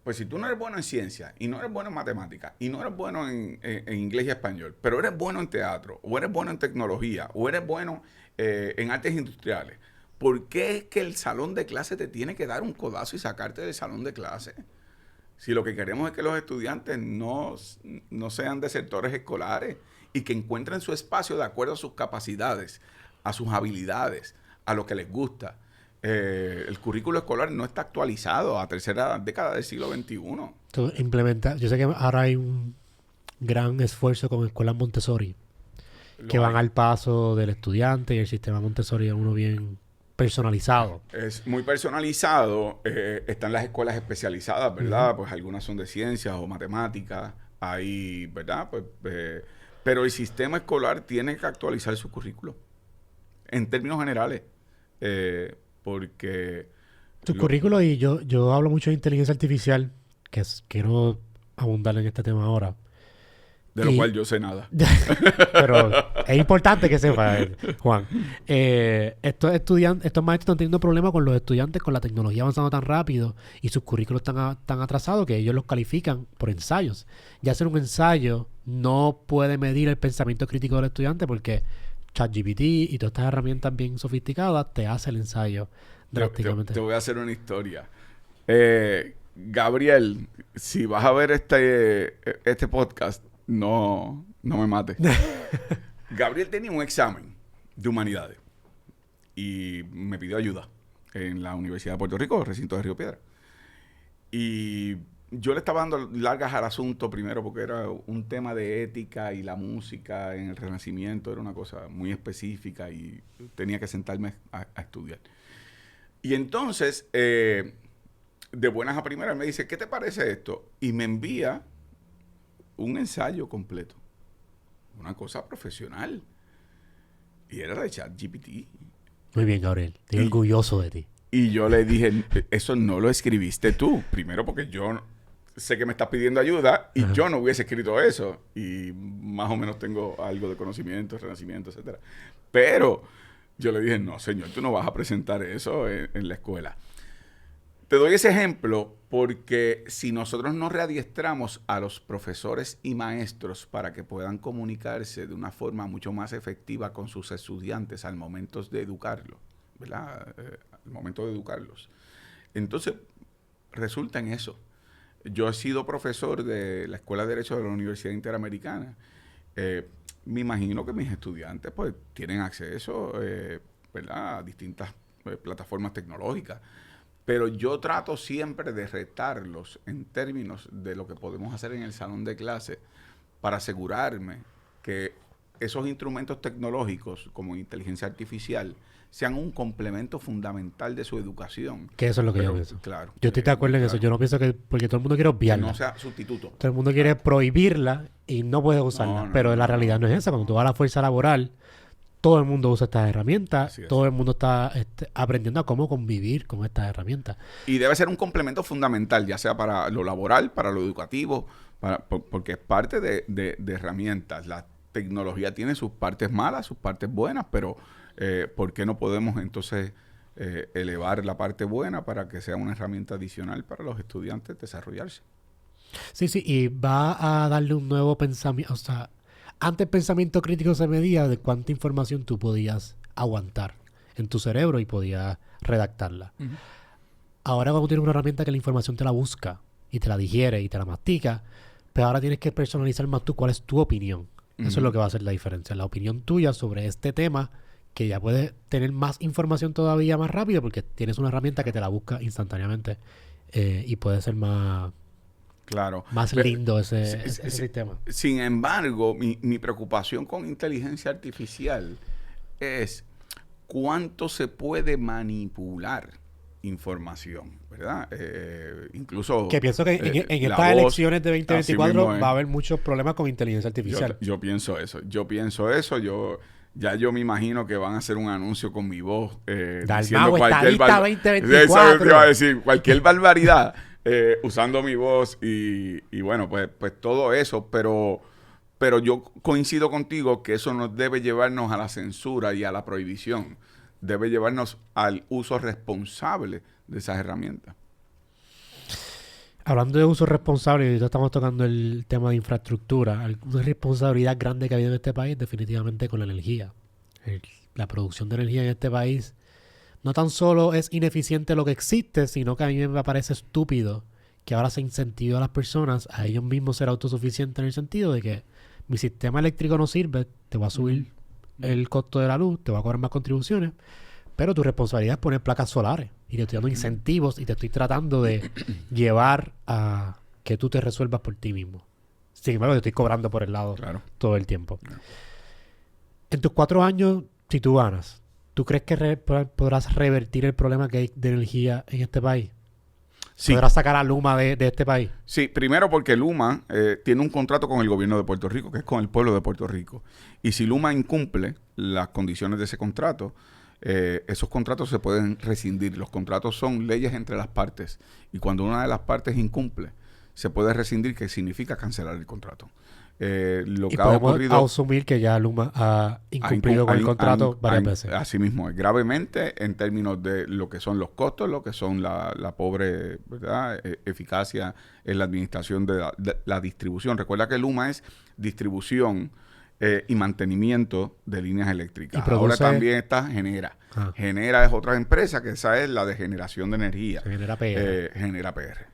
[SPEAKER 1] pues si tú no eres bueno en ciencia, y no eres bueno en matemáticas, y no eres bueno en inglés y español, pero eres bueno en teatro, o eres bueno en tecnología, o eres bueno en artes industriales, ¿por qué es que el salón de clase te tiene que dar un codazo y sacarte del salón de clase? Si lo que queremos es que los estudiantes no sean desertores escolares y que encuentren su espacio de acuerdo a sus capacidades, a sus habilidades, a lo que les gusta. El currículo escolar no está actualizado a tercera década del siglo XXI.
[SPEAKER 2] Yo sé que ahora hay un gran esfuerzo con escuelas Montessori que van al paso del estudiante, y el sistema Montessori es uno bien personalizado.
[SPEAKER 1] Es muy personalizado. Están las escuelas especializadas, ¿verdad? Pues algunas son de ciencias o matemáticas. Ahí, ¿verdad? Pero el sistema escolar tiene que actualizar su currículo. En términos generales. Porque...
[SPEAKER 2] Su currículo, y yo hablo mucho de inteligencia artificial, que quiero abundar en este tema ahora.
[SPEAKER 1] De lo cual yo sé nada.
[SPEAKER 2] Pero es importante que sepa, Juan. Estos maestros están teniendo problemas con los estudiantes, con la tecnología avanzando tan rápido, y sus currículos tan atrasados que ellos los califican por ensayos. Ya hacer un ensayo no puede medir el pensamiento crítico del estudiante, porque ChatGPT y todas estas herramientas bien sofisticadas te hace el ensayo drásticamente.
[SPEAKER 1] Te voy a hacer una historia. Gabriel, si vas a ver este podcast, no me mates. Gabriel tenía un examen de humanidades y me pidió ayuda en la Universidad de Puerto Rico, recinto de Río Piedra. Y yo le estaba dando largas al asunto primero porque era un tema de ética y la música en el Renacimiento. Era una cosa muy específica y tenía que sentarme a estudiar. Y entonces, de buenas a primeras, me dice, ¿qué te parece esto? Y me envía un ensayo completo. Una cosa profesional. Y era de ChatGPT.
[SPEAKER 2] Muy bien, Gabriel. Estoy orgulloso de ti.
[SPEAKER 1] Y yo le dije, eso no lo escribiste tú. Primero porque yo sé que me estás pidiendo ayuda y yo no hubiese escrito eso. Y más o menos tengo algo de conocimiento, renacimiento, etcétera. Pero yo le dije, no, señor, tú no vas a presentar eso en la escuela. Te doy ese ejemplo porque si nosotros no readiestramos a los profesores y maestros para que puedan comunicarse de una forma mucho más efectiva con sus estudiantes al momento de educarlos, ¿verdad? Al momento de educarlos. Entonces, resulta en eso. Yo he sido profesor de la Escuela de Derecho de la Universidad Interamericana. Me imagino que mis estudiantes pues tienen acceso, ¿verdad?, a distintas plataformas tecnológicas. Pero yo trato siempre de retarlos en términos de lo que podemos hacer en el salón de clase para asegurarme que esos instrumentos tecnológicos como inteligencia artificial sean un complemento fundamental de su educación.
[SPEAKER 2] Que eso es lo que yo pienso.
[SPEAKER 1] Claro.
[SPEAKER 2] Yo estoy de acuerdo en eso. Yo no pienso que... Porque todo el mundo quiere obviarla.
[SPEAKER 1] Que no sea sustituto.
[SPEAKER 2] Todo el mundo quiere prohibirla y no puedes usarla. Pero la realidad no es esa. Cuando tú vas a la fuerza laboral, todo el mundo usa estas herramientas. Todo el mundo está aprendiendo a cómo convivir con estas herramientas.
[SPEAKER 1] Y debe ser un complemento fundamental, ya sea para lo laboral, para lo educativo, porque es parte de herramientas. La tecnología tiene sus partes malas, sus partes buenas, pero ¿por qué no podemos entonces elevar la parte buena para que sea una herramienta adicional para los estudiantes desarrollarse?
[SPEAKER 2] Sí, y va a darle un nuevo pensamiento. O sea, antes el pensamiento crítico se medía de cuánta información tú podías aguantar en tu cerebro y podías redactarla. Ahora cuando tienes una herramienta que la información te la busca y te la digiere y te la mastica, pero ahora tienes que personalizar más tú cuál es tu opinión. Eso es lo que va a hacer la diferencia. La opinión tuya sobre este tema, que ya puedes tener más información todavía más rápido porque tienes una herramienta que te la busca instantáneamente y puede ser más lindo ese sistema.
[SPEAKER 1] Sin embargo, mi preocupación con inteligencia artificial es cuánto se puede manipular información, ¿verdad? Incluso...
[SPEAKER 2] Que pienso que en estas elecciones de 2024 va a haber muchos problemas con inteligencia artificial.
[SPEAKER 1] Yo pienso eso. Ya yo me imagino que van a hacer un anuncio con mi voz diciendo cualquier cualquier barbaridad usando mi voz y bueno, pues todo eso, pero yo coincido contigo que eso no debe llevarnos a la censura y a la prohibición. Debe llevarnos al uso responsable de esas herramientas.
[SPEAKER 2] Hablando de uso responsable, ahorita estamos tocando el tema de infraestructura. Una responsabilidad grande que ha habido en este país definitivamente con la energía. La producción de energía en este país no tan solo es ineficiente lo que existe, sino que a mí me parece estúpido que ahora se incentive a las personas a ellos mismos ser autosuficientes en el sentido de que mi sistema eléctrico no sirve, te va a subir el costo de la luz, te va a cobrar más contribuciones, pero tu responsabilidad es poner placas solares y te estoy dando incentivos y te estoy tratando de llevar a que tú te resuelvas por ti mismo. Sin embargo, te estoy cobrando por el lado todo el tiempo. En tus 4 años, si tú ganas, ¿tú crees que podrás revertir el problema que hay de energía en este país? Sí. ¿Podrás sacar a Luma de este país?
[SPEAKER 1] Sí, primero porque Luma tiene un contrato con el gobierno de Puerto Rico, que es con el pueblo de Puerto Rico. Y si Luma incumple las condiciones de ese contrato, esos contratos se pueden rescindir. Los contratos son leyes entre las partes. Y cuando una de las partes incumple, se puede rescindir, que significa cancelar el contrato. Lo que ha ocurrido,
[SPEAKER 2] asumir que ya Luma ha incumplido con el contrato varias veces.
[SPEAKER 1] Así mismo, gravemente en términos de lo que son los costos, lo que son la pobre, ¿verdad?, eficacia en la administración de la distribución. Recuerda que Luma es distribución y mantenimiento de líneas eléctricas. Ahora también está Genera. Genera es otra empresa, que esa es la de generación de energía.
[SPEAKER 2] Genera PR.
[SPEAKER 1] Genera PR.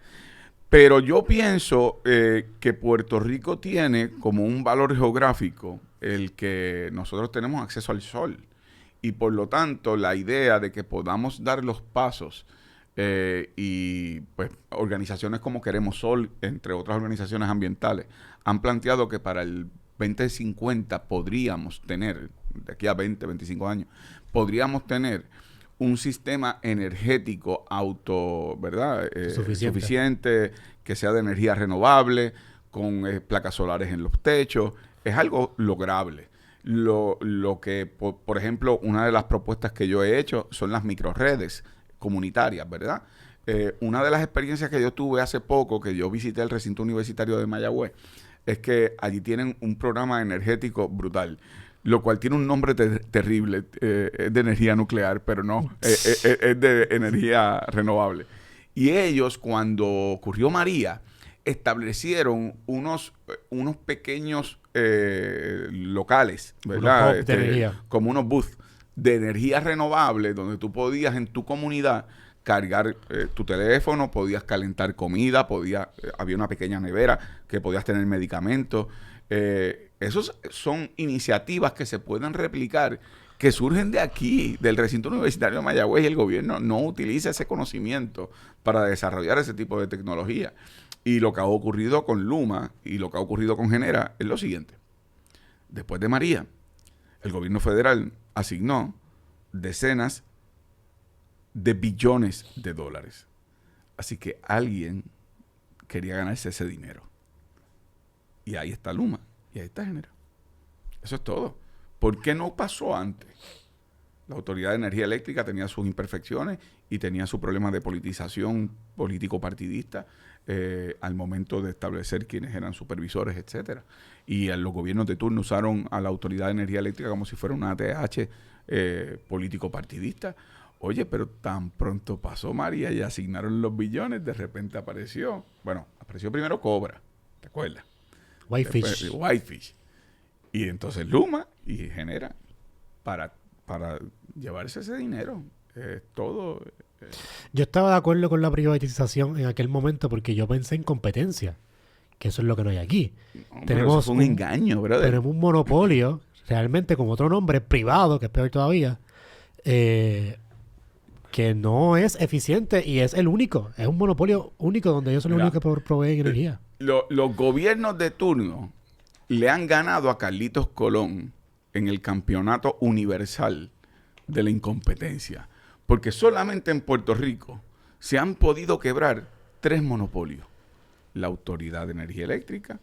[SPEAKER 1] Pero yo pienso que Puerto Rico tiene como un valor geográfico el que nosotros tenemos acceso al sol. Y por lo tanto, la idea de que podamos dar los pasos y pues organizaciones como Queremos Sol, entre otras organizaciones ambientales, han planteado que para el 2050 podríamos tener, de aquí a 20, 25 años, podríamos tener un sistema energético ¿verdad? Suficiente, que sea de energía renovable, con placas solares en los techos. Es algo lograble. Lo que, por ejemplo, una de las propuestas que yo he hecho son las microredes, comunitarias, ¿verdad? Una de las experiencias que yo tuve hace poco, que yo visité el recinto universitario de Mayagüez, es que allí tienen un programa energético brutal, lo cual tiene un nombre terrible, es de energía nuclear, pero no, es de energía renovable. Y ellos, cuando ocurrió María, establecieron unos pequeños locales, ¿verdad?
[SPEAKER 2] Unos hubs de energía.
[SPEAKER 1] Como unos booths de energía renovable, donde tú podías en tu comunidad cargar tu teléfono, podías calentar comida, había una pequeña nevera que podías tener medicamentos. Esos son iniciativas que se pueden replicar, que surgen de aquí, del recinto universitario de Mayagüez, y el gobierno no utiliza ese conocimiento para desarrollar ese tipo de tecnología. Y lo que ha ocurrido con Luma y lo que ha ocurrido con Genera es lo siguiente. Después de María, el gobierno federal asignó decenas de billones de dólares. Así que alguien quería ganarse ese dinero. Y ahí está Luma. Y ahí está Genera. Eso es todo. ¿Por qué no pasó antes? La Autoridad de Energía Eléctrica tenía sus imperfecciones y tenía su problema de politización político-partidista al momento de establecer quiénes eran supervisores, etcétera. Y los gobiernos de turno usaron a la Autoridad de Energía Eléctrica como si fuera una ATH político-partidista. Oye, pero tan pronto pasó María y asignaron los billones, de repente apareció primero Cobra, ¿te acuerdas?
[SPEAKER 2] Whitefish.
[SPEAKER 1] Whitefish. Y entonces Luma y Genera para llevarse ese dinero. Todo.
[SPEAKER 2] Yo estaba de acuerdo con la privatización en aquel momento porque yo pensé en competencia, que eso es lo que no hay aquí.
[SPEAKER 1] No,
[SPEAKER 2] Tenemos
[SPEAKER 1] eso fue un engaño, brother.
[SPEAKER 2] Tenemos un monopolio, realmente con otro nombre, privado, que es peor todavía, que no es eficiente y es el único. Es un monopolio único donde ellos son los únicos que proveen energía.
[SPEAKER 1] Los gobiernos de turno le han ganado a Carlitos Colón en el campeonato universal de la incompetencia. Porque solamente en Puerto Rico se han podido quebrar 3 monopolios. La Autoridad de Energía Eléctrica,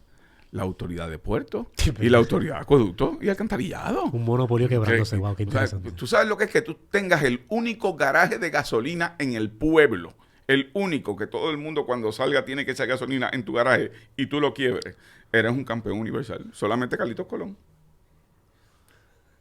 [SPEAKER 1] la Autoridad de Puertos y la Autoridad de Acueducto y Alcantarillado.
[SPEAKER 2] Un monopolio quebrándose. Wow, qué interesante.
[SPEAKER 1] ¿Tú sabes lo que es que tú tengas el único garaje de gasolina en el pueblo? El único que todo el mundo cuando salga tiene que echar gasolina en tu garaje y tú lo quiebres. Eres un campeón universal. Solamente Carlitos Colón.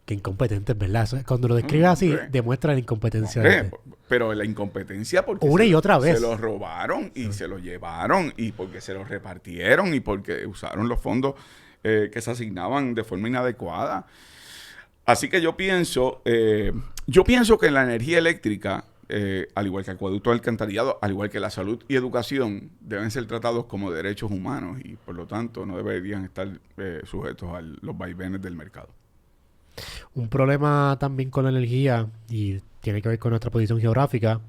[SPEAKER 2] Qué incompetentes, ¿verdad? Eso, cuando lo describes así, demuestra la incompetencia.
[SPEAKER 1] Pero la incompetencia porque
[SPEAKER 2] una y otra vez
[SPEAKER 1] se los robaron y se los llevaron y porque se los repartieron y porque usaron los fondos que se asignaban de forma inadecuada. Así que yo pienso que la energía eléctrica, al igual que acueducto alcantarillado, al igual que la salud y educación, deben ser tratados como derechos humanos y por lo tanto no deberían estar sujetos a los vaivenes del mercado.
[SPEAKER 2] Un problema también con la energía, y tiene que ver con nuestra posición geográfica,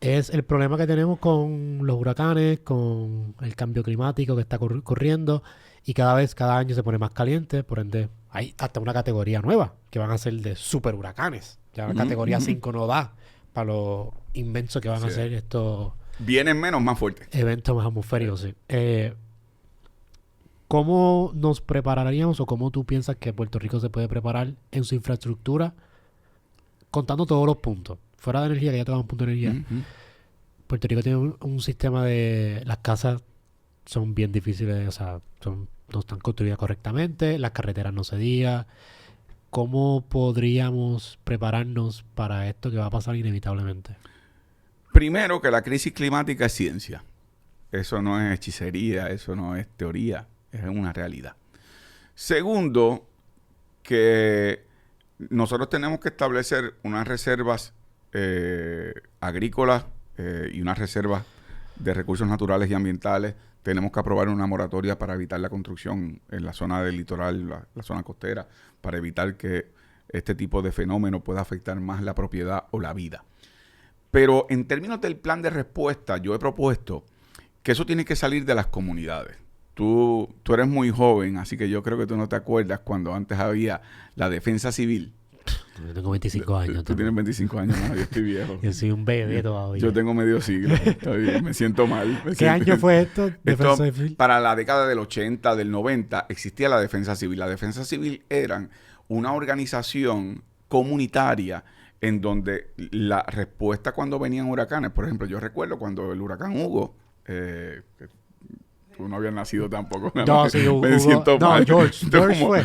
[SPEAKER 2] es el problema que tenemos con los huracanes, con el cambio climático que está ocurriendo, y cada año se pone más caliente, por ende hay hasta una categoría nueva, que van a ser de super huracanes. Ya la categoría 5 no da para lo inmenso que van a ser estos...
[SPEAKER 1] Vienen menos, más fuertes.
[SPEAKER 2] Eventos más atmosféricos, sí. ¿Cómo nos prepararíamos o cómo tú piensas que Puerto Rico se puede preparar en su infraestructura contando todos los puntos? Fuera de energía, que ya tocamos un punto de energía. Puerto Rico tiene un sistema de... Las casas son bien difíciles, o sea, no están construidas correctamente, las carreteras no se digan. ¿Cómo podríamos prepararnos para esto que va a pasar inevitablemente?
[SPEAKER 1] Primero, que la crisis climática es ciencia. Eso no es hechicería, eso no es teoría. Es una realidad. Segundo, que nosotros tenemos que establecer unas reservas agrícolas y unas reservas de recursos naturales y ambientales. Tenemos que aprobar una moratoria para evitar la construcción en la zona del litoral, la zona costera, para evitar que este tipo de fenómeno pueda afectar más la propiedad o la vida. Pero en términos del plan de respuesta, yo he propuesto que eso tiene que salir de las comunidades. Tú eres muy joven, así que yo creo que tú no te acuerdas cuando antes había la defensa civil.
[SPEAKER 2] Yo tengo 25 años.
[SPEAKER 1] Tú tienes 25 años, no, yo estoy viejo.
[SPEAKER 2] Yo soy un bebé todavía.
[SPEAKER 1] Yo tengo medio siglo. Todavía me siento mal.
[SPEAKER 2] ¿Qué año fue esto?
[SPEAKER 1] Defensa civil. Para la década del 80, del 90, existía la defensa civil. La defensa civil eran una organización comunitaria en donde la respuesta cuando venían huracanes, por ejemplo, yo recuerdo cuando el huracán Hugo, que tú no habías nacido tampoco.
[SPEAKER 2] No, sí, Hugo.
[SPEAKER 1] Me siento
[SPEAKER 2] No,
[SPEAKER 1] mal.
[SPEAKER 2] George
[SPEAKER 1] Como,
[SPEAKER 2] fue.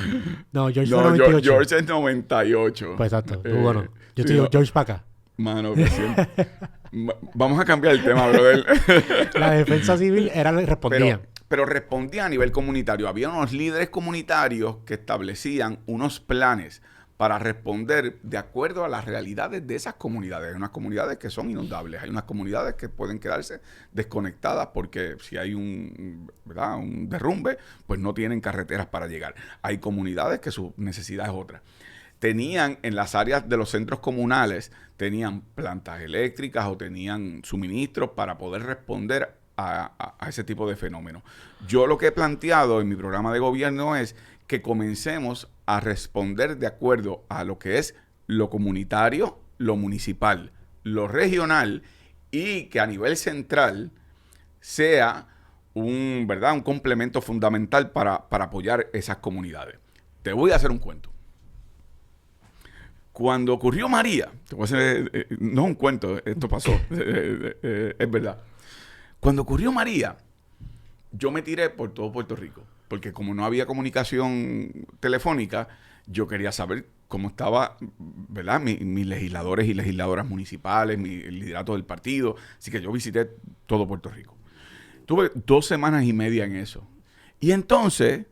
[SPEAKER 2] No, George fue
[SPEAKER 1] no,
[SPEAKER 2] 98.
[SPEAKER 1] George es 98.
[SPEAKER 2] Pues exacto, Hugo no. Yo
[SPEAKER 1] sí,
[SPEAKER 2] te digo
[SPEAKER 1] no.
[SPEAKER 2] George para acá.
[SPEAKER 1] Mano, me siento... Vamos a cambiar el tema, brother.
[SPEAKER 2] La defensa civil respondían.
[SPEAKER 1] Pero respondía a nivel comunitario. Había unos líderes comunitarios que establecían unos planes para responder de acuerdo a las realidades de esas comunidades. Hay unas comunidades que son inundables, hay unas comunidades que pueden quedarse desconectadas porque si hay ¿verdad?, un derrumbe, pues no tienen carreteras para llegar. Hay comunidades que su necesidad es otra. Tenían en las áreas de los centros comunales, tenían plantas eléctricas o tenían suministros para poder responder a ese tipo de fenómenos. Yo lo que he planteado en mi programa de gobierno es que comencemos a responder de acuerdo a lo que es lo comunitario, lo municipal, lo regional y que a nivel central sea un complemento fundamental para apoyar esas comunidades. Te voy a hacer un cuento. Cuando ocurrió María, te voy a hacer, no es un cuento, esto pasó, es verdad. Cuando ocurrió María, yo me tiré por todo Puerto Rico, porque como no había comunicación telefónica, yo quería saber cómo estaba, ¿verdad?, mis legisladores y legisladoras municipales, el liderato del partido. Así que yo visité todo Puerto Rico. Tuve 2 semanas y media en eso. Y entonces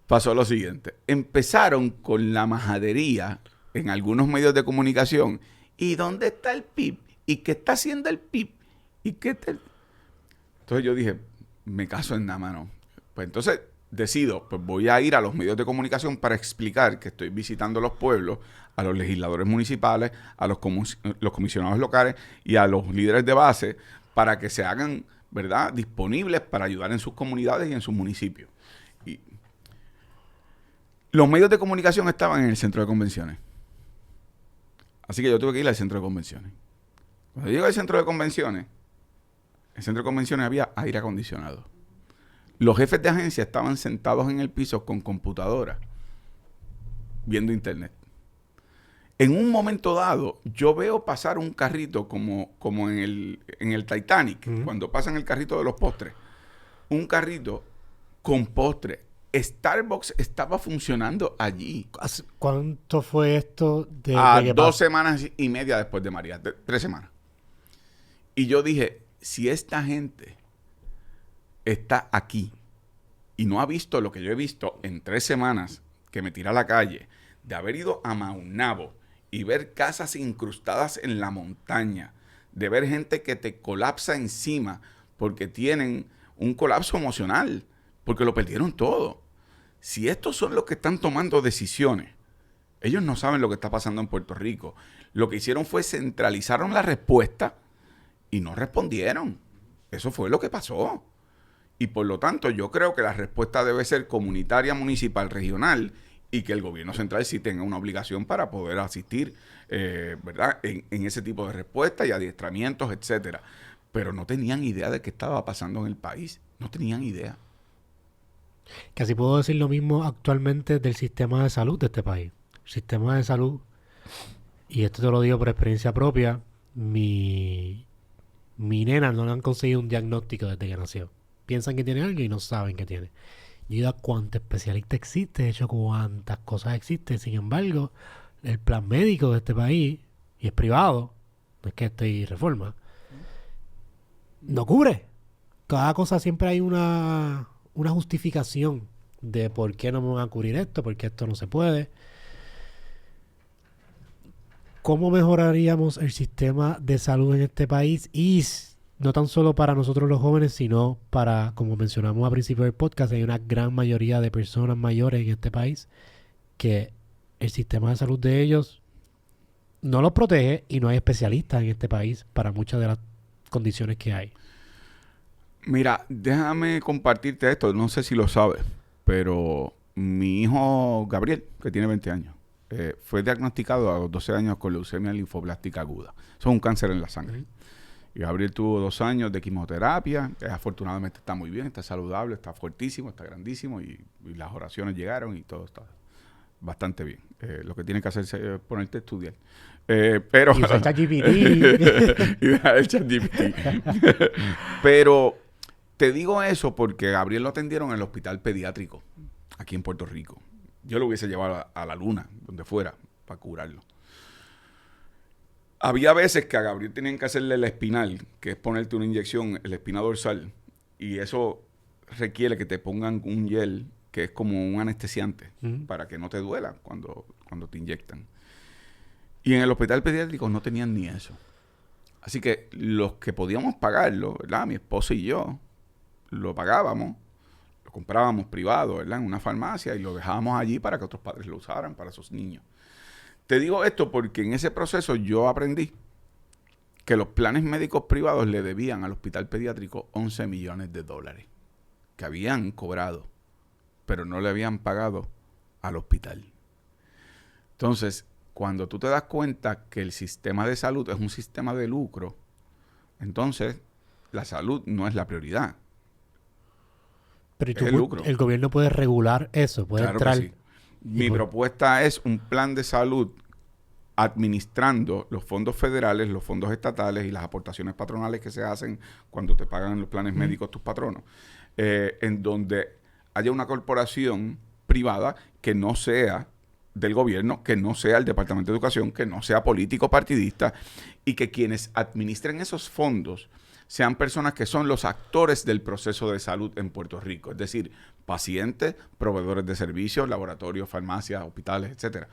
[SPEAKER 1] pasó lo siguiente. Empezaron con la majadería en algunos medios de comunicación. ¿Y dónde está el PIB? ¿Y qué está haciendo el PIB? ¿Y qué está el... Entonces yo dije, me caso en nada, mano. Pues entonces decido, pues voy a ir a los medios de comunicación para explicar que estoy visitando los pueblos, a los legisladores municipales, a los comisionados locales y a los líderes de base para que se hagan, ¿verdad?, disponibles para ayudar en sus comunidades y en sus municipios. Y los medios de comunicación estaban en el centro de convenciones. Así que yo tuve que ir al centro de convenciones. Cuando llego al centro de convenciones, en el centro de convenciones había aire acondicionado. Los jefes de agencia estaban sentados en el piso con computadoras, viendo internet. En un momento dado, yo veo pasar un carrito como en el Titanic, cuando pasan el carrito de los postres. Un carrito con postres. Starbucks estaba funcionando allí.
[SPEAKER 2] ¿Cuánto fue esto?
[SPEAKER 1] A 2 semanas y media después de María, 3 semanas. Y yo dije, si esta gente está aquí y no ha visto lo que yo he visto en 3 semanas que me tiré a la calle, de haber ido a Maunabo y ver casas incrustadas en la montaña, de ver gente que te colapsa encima porque tienen un colapso emocional, porque lo perdieron todo. Si estos son los que están tomando decisiones, ellos no saben lo que está pasando en Puerto Rico. Lo que hicieron fue centralizaron la respuesta y no respondieron. Eso fue lo que pasó. Y por lo tanto, yo creo que la respuesta debe ser comunitaria, municipal, regional, y que el gobierno central sí tenga una obligación para poder asistir, ¿verdad?, en ese tipo de respuestas y adiestramientos, etcétera. Pero no tenían idea de qué estaba pasando en el país. No tenían idea.
[SPEAKER 2] Casi puedo decir lo mismo actualmente del sistema de salud de este país. El sistema de salud, y esto te lo digo por experiencia propia, mi nena no le han conseguido un diagnóstico desde que nació. Piensan que tiene algo y no saben que tiene. Yo he ido a cuánto especialista existe, he hecho cuántas cosas existen. Sin embargo, el plan médico de este país, y es privado, no es que esté reforma, no cubre. Cada cosa siempre hay una justificación de por qué no me van a cubrir esto, por qué esto no se puede. ¿Cómo mejoraríamos el sistema de salud en este país? Y no tan solo para nosotros los jóvenes, sino para, como mencionamos al principio del podcast, hay una gran mayoría de personas mayores en este país que el sistema de salud de ellos no los protege y no hay especialistas en este país para muchas de las condiciones que hay.
[SPEAKER 1] Mira, déjame compartirte esto. No sé si lo sabes, pero mi hijo Gabriel, que tiene 20 años, fue diagnosticado a los 12 años con leucemia linfoblástica aguda. Eso es un cáncer en la sangre. Y Gabriel tuvo 2 años de quimioterapia. Afortunadamente está muy bien, está saludable, está fuertísimo, está grandísimo. Y las oraciones llegaron y todo está bastante bien. Lo que tiene que hacer es ponerte a estudiar. Pero...
[SPEAKER 2] Y usa ChatGPT.
[SPEAKER 1] Y dejar el ChatGPT. Pero te digo eso porque Gabriel lo atendieron en el hospital pediátrico, aquí en Puerto Rico. Yo lo hubiese llevado a la luna, donde fuera, para curarlo. Había veces que a Gabriel tenían que hacerle la espinal, que es ponerte una inyección, el espina dorsal, y eso requiere que te pongan un gel, que es como un anestesiante, para que no te duela cuando te inyectan. Y en el hospital pediátrico no tenían ni eso. Así que los que podíamos pagarlo, ¿verdad? Mi esposa y yo, lo pagábamos, lo comprábamos privado, ¿verdad? En una farmacia y lo dejábamos allí para que otros padres lo usaran para sus niños. Te digo esto porque en ese proceso yo aprendí que los planes médicos privados le debían al hospital pediátrico $11 millones que habían cobrado, pero no le habían pagado al hospital. Entonces, cuando tú te das cuenta que el sistema de salud es un sistema de lucro, entonces la salud no es la prioridad.
[SPEAKER 2] Pero
[SPEAKER 1] Es el lucro.
[SPEAKER 2] el gobierno puede regular eso, puede
[SPEAKER 1] Claro
[SPEAKER 2] entrar...
[SPEAKER 1] que sí. Mi propuesta es un plan de salud administrando los fondos federales, los fondos estatales y las aportaciones patronales que se hacen cuando te pagan los planes médicos tus patronos, en donde haya una corporación privada que no sea del gobierno, que no sea el Departamento de Educación, que no sea político partidista y que quienes administren esos fondos sean personas que son los actores del proceso de salud en Puerto Rico, es decir, pacientes, proveedores de servicios, laboratorios, farmacias, hospitales, etcétera,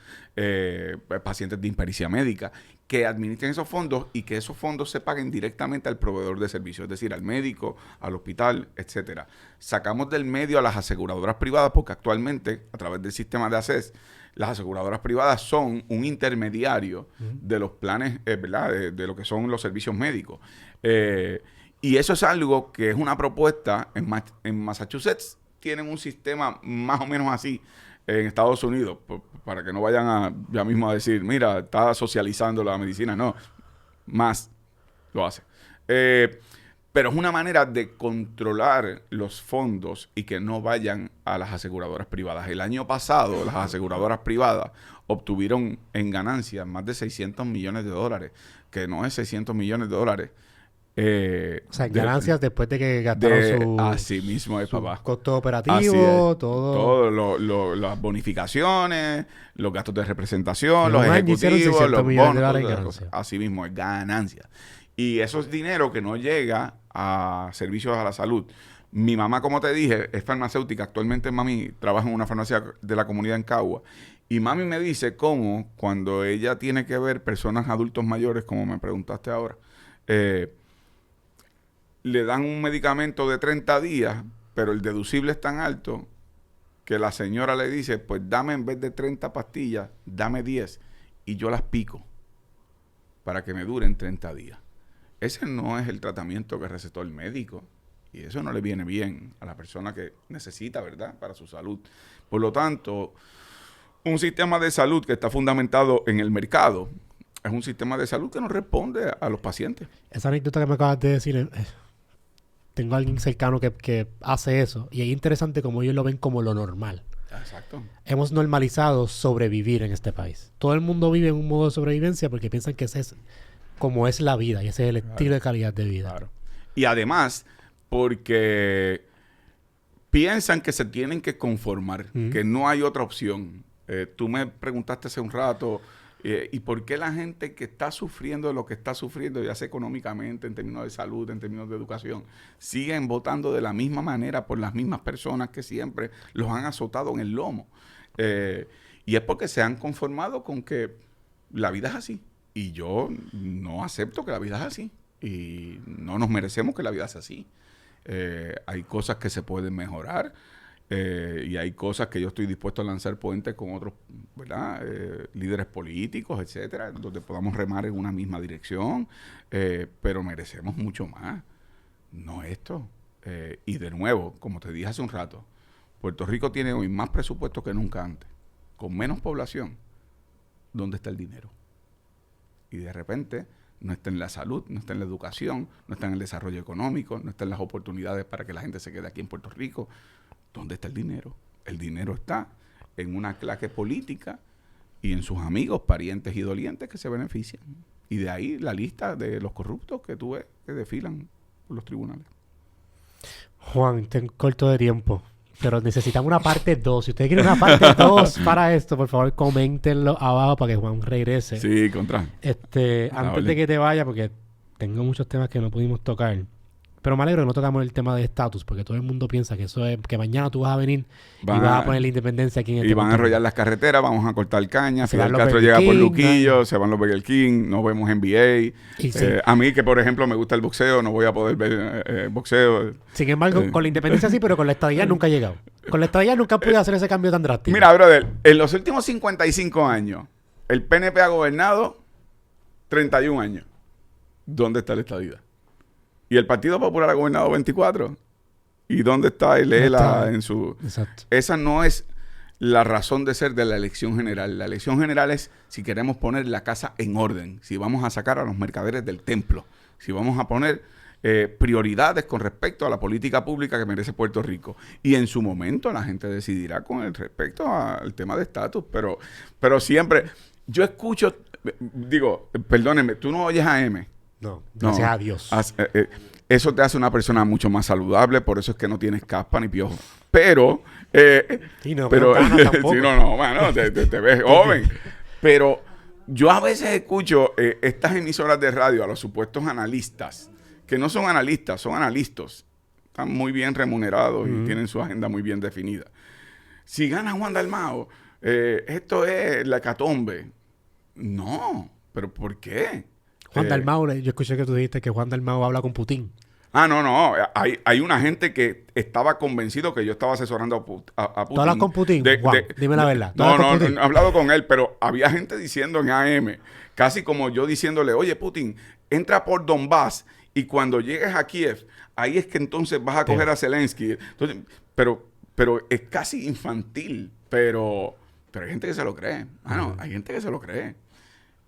[SPEAKER 1] pacientes de impericia médica, que administren esos fondos y que esos fondos se paguen directamente al proveedor de servicios, es decir, al médico, al hospital, etcétera. Sacamos del medio a las aseguradoras privadas porque actualmente, a través del sistema de ACES, las aseguradoras privadas son un intermediario de los planes, ¿verdad? De lo que son los servicios médicos. Y eso es algo que es una propuesta. En Massachusetts tienen un sistema más o menos así. En Estados Unidos, para que no vayan ya mismo a decir, mira, está socializando la medicina. No, más lo hace. Pero es una manera de controlar los fondos y que no vayan a las aseguradoras privadas. El año pasado, las aseguradoras privadas obtuvieron en ganancias más de $600 millones, que no es $600 millones.
[SPEAKER 2] O sea, ganancias después de que gastaron
[SPEAKER 1] así mismo es, papá.
[SPEAKER 2] Costo operativo, todo.
[SPEAKER 1] Todo, las bonificaciones, los gastos de representación, los
[SPEAKER 2] ejecutivos,
[SPEAKER 1] ejecutivos, los
[SPEAKER 2] bonos.
[SPEAKER 1] Así mismo es ganancia. Y eso es dinero que no llega a servicios a la salud. Mi mamá, como te dije, es farmacéutica. Actualmente mami trabaja en una farmacia de la comunidad en Cagua. Y mami me dice cómo cuando ella tiene que ver personas adultos mayores, como me preguntaste ahora, le dan un medicamento de 30 días, pero el deducible es tan alto que la señora le dice, pues dame en vez de 30 pastillas, dame 10 y yo las pico para que me duren 30 días. Ese no es el tratamiento que recetó el médico y eso no le viene bien a la persona que necesita, ¿verdad?, para su salud. Por lo tanto, un sistema de salud que está fundamentado en el mercado es un sistema de salud que no responde a los pacientes.
[SPEAKER 2] Esa anécdota que me acabas de decir, tengo a alguien cercano que hace eso y es interesante como ellos lo ven como lo normal.
[SPEAKER 1] Exacto.
[SPEAKER 2] Hemos normalizado sobrevivir en este país. Todo el mundo vive en un modo de sobrevivencia porque piensan que ese es como es la vida y ese es el estilo de calidad de vida.
[SPEAKER 1] Claro. Y además, porque piensan que se tienen que conformar, que no hay otra opción. Tú me preguntaste hace un rato, ¿y por qué la gente que está sufriendo lo que está sufriendo, ya sea económicamente, en términos de salud, en términos de educación, siguen votando de la misma manera por las mismas personas que siempre los han azotado en el lomo? Y es porque se han conformado con que la vida es así. Y yo no acepto que la vida es así. Y no nos merecemos que la vida sea así. Hay cosas que se pueden mejorar. Y hay cosas que yo estoy dispuesto a lanzar puentes con otros, ¿verdad? Líderes políticos, etcétera, donde podamos remar en una misma dirección. Pero merecemos mucho más. No esto. Y de nuevo, como te dije hace un rato, Puerto Rico tiene hoy más presupuesto que nunca antes. Con menos población. ¿Dónde está el dinero? Y de repente no está en la salud, no está en la educación, no está en el desarrollo económico, no está en las oportunidades para que la gente se quede aquí en Puerto Rico. ¿Dónde está el dinero? El dinero está en una clase política y en sus amigos, parientes y dolientes que se benefician. Y de ahí la lista de los corruptos que tú ves que desfilan por los tribunales.
[SPEAKER 2] Juan, tengo corto de tiempo, pero necesitamos una parte 2. Si ustedes quieren una parte 2 para esto, por favor, coméntenlo abajo para que Juan regrese.
[SPEAKER 1] Sí, contra.
[SPEAKER 2] Antes de que te vaya, porque tengo muchos temas que no pudimos tocar. Pero me alegro que no tocamos el tema de estatus, porque todo el mundo piensa que eso es que mañana tú vas a venir y vas a poner la independencia aquí en este
[SPEAKER 1] Y van a
[SPEAKER 2] continente.
[SPEAKER 1] enrollar las carreteras, vamos a cortar cañas,
[SPEAKER 2] Se van
[SPEAKER 1] Fidel
[SPEAKER 2] los
[SPEAKER 1] Castro
[SPEAKER 2] Burger
[SPEAKER 1] llega por
[SPEAKER 2] King,
[SPEAKER 1] Luquillo, se van los Burger King, no vemos NBA.
[SPEAKER 2] Y sí.
[SPEAKER 1] A mí, que por ejemplo me gusta el boxeo, no voy a poder ver boxeo.
[SPEAKER 2] Sin embargo, con la independencia sí, pero con la estadía nunca ha llegado. Con la estadía nunca han podido hacer ese cambio tan drástico.
[SPEAKER 1] Mira, brother, en los últimos 55 años, el PNP ha gobernado 31 años. ¿Dónde está la estadidad? Y el Partido Popular ha gobernado 24. ¿Y dónde está el ELA en su...?
[SPEAKER 2] Exacto.
[SPEAKER 1] Esa no es la razón de ser de la elección general. La elección general es si queremos poner la casa en orden, si vamos a sacar a los mercaderes del templo, si vamos a poner prioridades con respecto a la política pública que merece Puerto Rico. Y en su momento la gente decidirá con el respecto al tema de estatus. Pero siempre... Yo escucho... Digo, perdónenme, tú no oyes a M.
[SPEAKER 2] No, gracias a Dios.
[SPEAKER 1] Eso te hace una persona mucho más saludable, por eso es que no tienes caspa ni piojo. Pero,
[SPEAKER 2] Sí, no,
[SPEAKER 1] pero
[SPEAKER 2] ganas tampoco.
[SPEAKER 1] sí, no, mano, te ves joven. Pero yo a veces escucho estas emisoras de radio a los supuestos analistas, que no son analistas, son analistas. Están muy bien remunerados y tienen su agenda muy bien definida. Si gana Juan Dalmao, esto es la hecatombe. No, pero ¿por qué?
[SPEAKER 2] Juan Dalmau, yo escuché que tú dijiste que Juan Dalmau habla con Putin.
[SPEAKER 1] No. Hay una gente que estaba convencido que yo estaba asesorando a Putin.
[SPEAKER 2] ¿Tú hablas con Putin? Juan, dime la verdad.
[SPEAKER 1] No he hablado con él, pero había gente diciendo en AM, casi como yo diciéndole, oye, Putin, entra por Donbass y cuando llegues a Kiev, ahí es que entonces vas a coger a Zelensky. Entonces, pero es casi infantil, pero hay gente que se lo cree. Hay gente que se lo cree.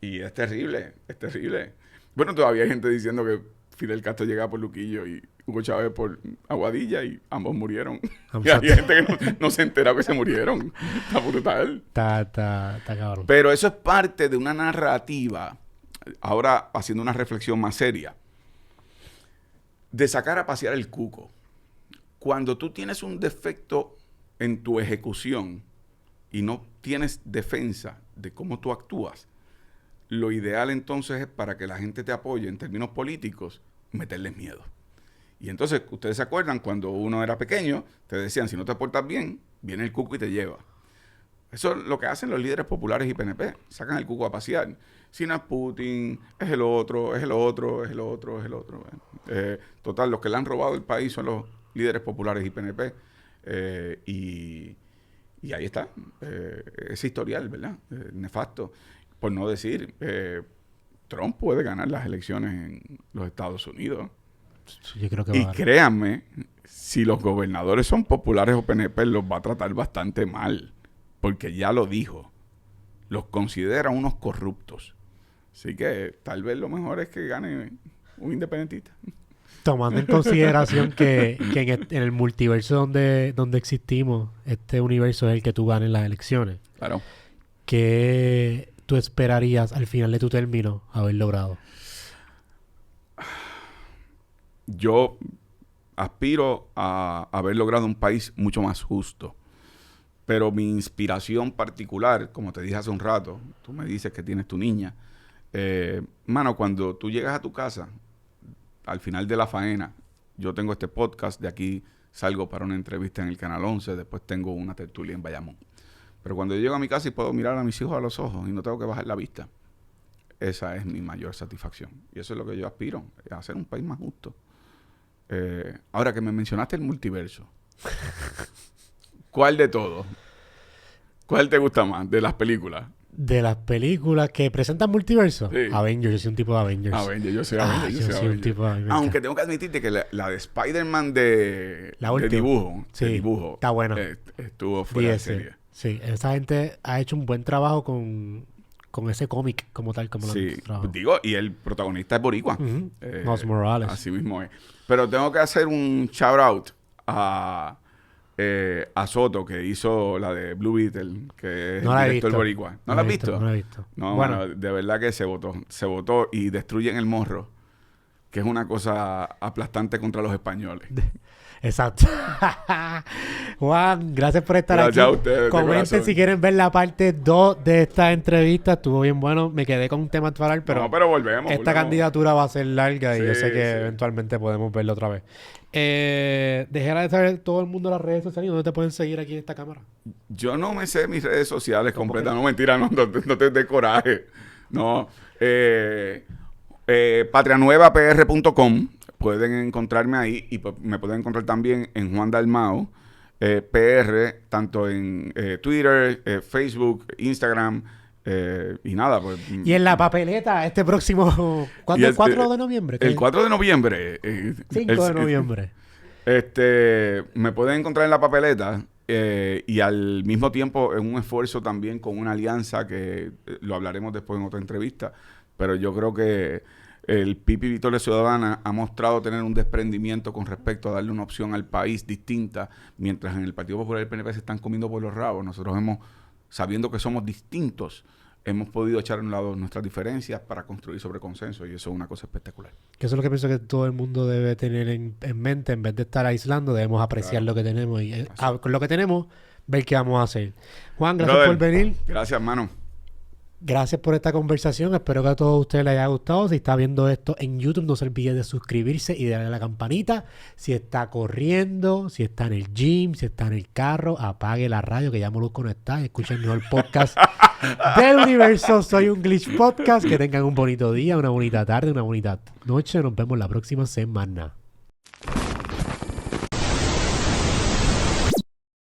[SPEAKER 1] Y es terrible, es terrible. Bueno, todavía hay gente diciendo que Fidel Castro llegaba por Luquillo y Hugo Chávez por Aguadilla y ambos murieron. Y hay gente que no se enteró que se murieron. Está brutal.
[SPEAKER 2] Está cabrón.
[SPEAKER 1] Pero eso es parte de una narrativa, ahora haciendo una reflexión más seria, de sacar a pasear el cuco. Cuando tú tienes un defecto en tu ejecución y no tienes defensa de cómo tú actúas, lo ideal entonces es para que la gente te apoye en términos políticos, meterles miedo. Y entonces, ustedes se acuerdan, cuando uno era pequeño, te decían, si no te portas bien, viene el cuco y te lleva. Eso es lo que hacen los líderes populares y PNP. Sacan el cuco a pasear. Si no es Putin, es el otro, es el otro, es el otro, es el otro. Total, los que le han robado el país son los líderes populares y PNP. Y ahí está. Ese historial, ¿verdad? Nefasto. Por no decir, Trump puede ganar las elecciones en los Estados Unidos.
[SPEAKER 2] Yo creo que
[SPEAKER 1] y créanme, si los gobernadores son populares o PNP, los va a tratar bastante mal. Porque ya lo dijo. Los considera unos corruptos. Así que tal vez lo mejor es que gane un independentista.
[SPEAKER 2] Tomando en consideración que en el multiverso donde existimos, este universo es el que tú ganes las elecciones.
[SPEAKER 1] Claro.
[SPEAKER 2] ¿Qué tú esperarías al final de tu término haber logrado?
[SPEAKER 1] Yo aspiro a haber logrado un país mucho más justo. Pero mi inspiración particular, como te dije hace un rato, tú me dices que tienes tu niña. Mano, cuando tú llegas a tu casa, al final de la faena, yo tengo este podcast, de aquí salgo para una entrevista en el Canal 11, después tengo una tertulia en Bayamón. Pero cuando yo llego a mi casa y puedo mirar a mis hijos a los ojos y no tengo que bajar la vista, esa es mi mayor satisfacción. Y eso es lo que yo aspiro, a hacer un país más justo. Ahora que me mencionaste el multiverso, ¿cuál de todos? ¿Cuál te gusta más de las películas?
[SPEAKER 2] De las películas que presentan multiverso.
[SPEAKER 1] Sí.
[SPEAKER 2] Avengers, yo soy un tipo de Avengers.
[SPEAKER 1] Avengers, yo soy Avengers.
[SPEAKER 2] Yo soy un tipo de Avengers.
[SPEAKER 1] Aunque tengo que admitirte que la de Spider-Man de dibujo,
[SPEAKER 2] sí,
[SPEAKER 1] de dibujo,
[SPEAKER 2] está buena.
[SPEAKER 1] Estuvo fuera de serie.
[SPEAKER 2] Sí, esa gente ha hecho un buen trabajo con ese cómic como tal, como
[SPEAKER 1] Sí,
[SPEAKER 2] lo
[SPEAKER 1] digo, y el protagonista es boricua.
[SPEAKER 2] Miles Morales.
[SPEAKER 1] Así mismo es. Pero tengo que hacer un shout out a a Soto, que hizo la de Blue Beetle, que es
[SPEAKER 2] No
[SPEAKER 1] el
[SPEAKER 2] la he
[SPEAKER 1] director
[SPEAKER 2] visto.
[SPEAKER 1] boricua. ¿No la has visto?
[SPEAKER 2] No la he visto.
[SPEAKER 1] No,
[SPEAKER 2] Bueno,
[SPEAKER 1] mano, de verdad que se votó y destruyen el morro, que es una cosa aplastante contra los españoles.
[SPEAKER 2] exacto. Juan, gracias por estar
[SPEAKER 1] Gracias
[SPEAKER 2] aquí.
[SPEAKER 1] a ustedes, de
[SPEAKER 2] Comenten
[SPEAKER 1] corazón.
[SPEAKER 2] si quieren ver la parte 2 de esta entrevista. Estuvo bien bueno. Me quedé con un tema para hablar, pero,
[SPEAKER 1] No, pero volvemos.
[SPEAKER 2] esta candidatura va a ser larga y
[SPEAKER 1] Sí,
[SPEAKER 2] yo sé que
[SPEAKER 1] sí.
[SPEAKER 2] eventualmente podemos verlo otra vez. Dejera de saber todo el mundo las redes sociales y dónde te pueden seguir aquí en esta cámara.
[SPEAKER 1] Yo no me sé mis redes sociales completas. No, mentira, no te dé coraje. No. Patrianuevapr.com. Pueden encontrarme ahí y pues, me pueden encontrar también en Juan Dalmau PR, tanto en Twitter, Facebook, Instagram y nada. Pues,
[SPEAKER 2] Y en la papeleta, este próximo... ¿Cuándo?
[SPEAKER 1] y
[SPEAKER 2] ¿El 4 de noviembre?
[SPEAKER 1] El 4 de noviembre.
[SPEAKER 2] 5 de noviembre.
[SPEAKER 1] Me pueden encontrar en la papeleta y al mismo tiempo en un esfuerzo también con una alianza que lo hablaremos después en otra entrevista, pero yo creo que el PIB y Victoria Ciudadana ha mostrado tener un desprendimiento con respecto a darle una opción al país distinta, mientras en el Partido Popular y el PNP se están comiendo por los rabos. Nosotros sabiendo que somos distintos, hemos podido echar a un lado nuestras diferencias para construir sobre consenso, y eso es una cosa espectacular.
[SPEAKER 2] Que eso es lo que pienso que todo el mundo debe tener en mente. En vez de estar aislando, debemos apreciar lo que tenemos y con lo que tenemos, ver qué vamos a hacer. Juan, gracias
[SPEAKER 1] Brother,
[SPEAKER 2] por venir.
[SPEAKER 1] Gracias, hermano.
[SPEAKER 2] Gracias por esta conversación. Espero que a todos ustedes les haya gustado. Si está viendo esto en YouTube, no se olvide de suscribirse y de darle a la campanita. Si está corriendo, si está en el gym, si está en el carro, apague la radio, que ya Molusco no está, y escuchen el mejor podcast del universo. Soy un Glitch Podcast. Que tengan un bonito día, una bonita tarde, una bonita noche. Nos vemos la próxima semana.